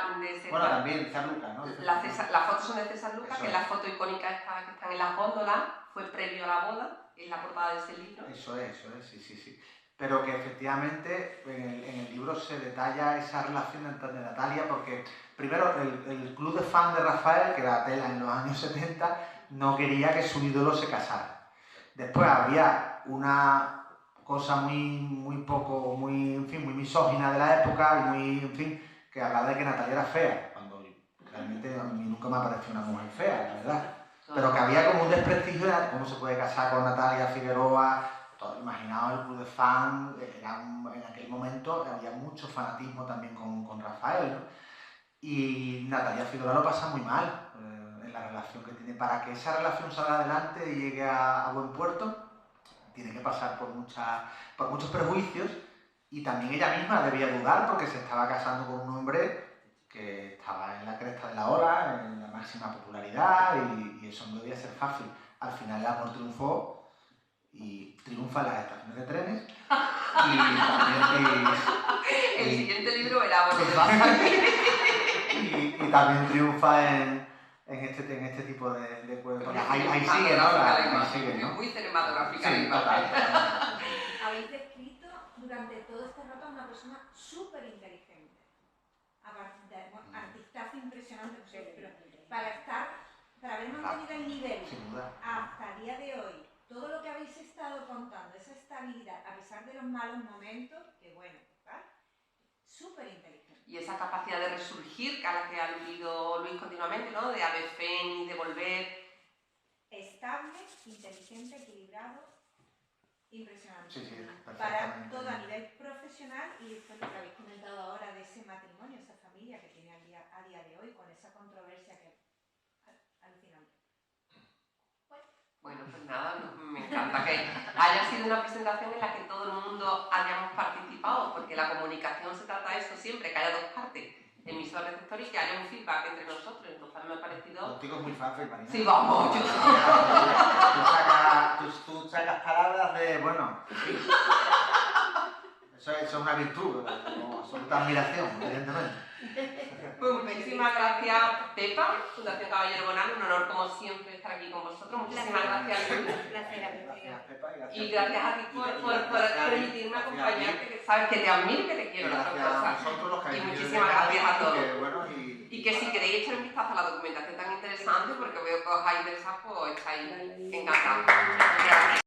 Bueno, también, César Lucas, ¿no? Las fotos son de César Lucas, Eso que es es. la foto icónica esta que están en las góndolas, fue previo a la boda, es la portada de ese libro. Eso es, sí. Pero que efectivamente en el libro se detalla esa relación entre Natalia, porque primero el club de fans de Rafael, que era Tela en los años 70, no quería que su ídolo se casara. Después había una cosa muy misógina de la época y que hablaba de que Natalia era fea, cuando realmente a mí nunca me ha parecido una mujer fea, la verdad. Pero que había como un desprestigio de cómo se puede casar con Natalia Figueroa. Imaginaos el club de fans, en aquel momento había mucho fanatismo también con Rafael, ¿no? Y Natalia Figueroa lo pasa muy mal en la relación que tiene. Para que esa relación salga adelante y llegue a buen puerto, tiene que pasar por muchos prejuicios, y también ella misma debía dudar porque se estaba casando con un hombre que estaba en la cresta de la ola, en la máxima popularidad, y eso no debía ser fácil. Al final el amor triunfó, y triunfa en las estaciones de trenes, El siguiente libro verá, y también triunfa en este tipo de juegos. Ahí sigue, ¿no? Ahí sigue, ¿no? Muy cinematográfica la Sí, imagen. total. Habéis descrito durante todo este rato a una persona súper inteligente. Artistazo impresionante, pero para haber mantenido el nivel Sin duda. hasta el día de hoy, todo lo que habéis estado contando, esa estabilidad, a pesar de los malos momentos, que bueno, ¿verdad? Súper inteligente. Y esa capacidad de resurgir, a la que ha aludido Luis continuamente, ¿no? De ave fénix, de volver. Estable, inteligente, equilibrado, impresionante. Sí, Para perfectamente. todo a nivel profesional, y esto es lo que habéis comentado ahora de ese matrimonio, esa familia que tiene a día de hoy, con esa controversia que es alucinante. Bueno, pues nada, me encanta que haya sido una presentación en la que todo el mundo hayamos participado, porque la comunicación se trata de eso siempre, que haya dos partes, emisor, receptor, y que haya un feedback entre nosotros. Entonces me ha parecido... Contigo es muy fácil, Marina. Sí, vamos. Tú sacas palabras de, bueno, eso es una virtud, con absoluta admiración, evidentemente. Pues muchísimas gracias, Pepa, Fundación Caballero Bonano, un honor como siempre estar aquí con vosotros. Muchísimas gracias, Luis. Gracias, Pepa, y gracias. Y gracias a ti por permitirme acompañarte, que sabes que te admiro y que te quiero. Gracias a vosotros los que Y habéis venido muchísimas de gracias a Cádiz, todos. que, bueno, Y que si queréis echar un vistazo a la documentación tan interesante, porque veo que os ha interesado, pues estáis encantados. Gracias.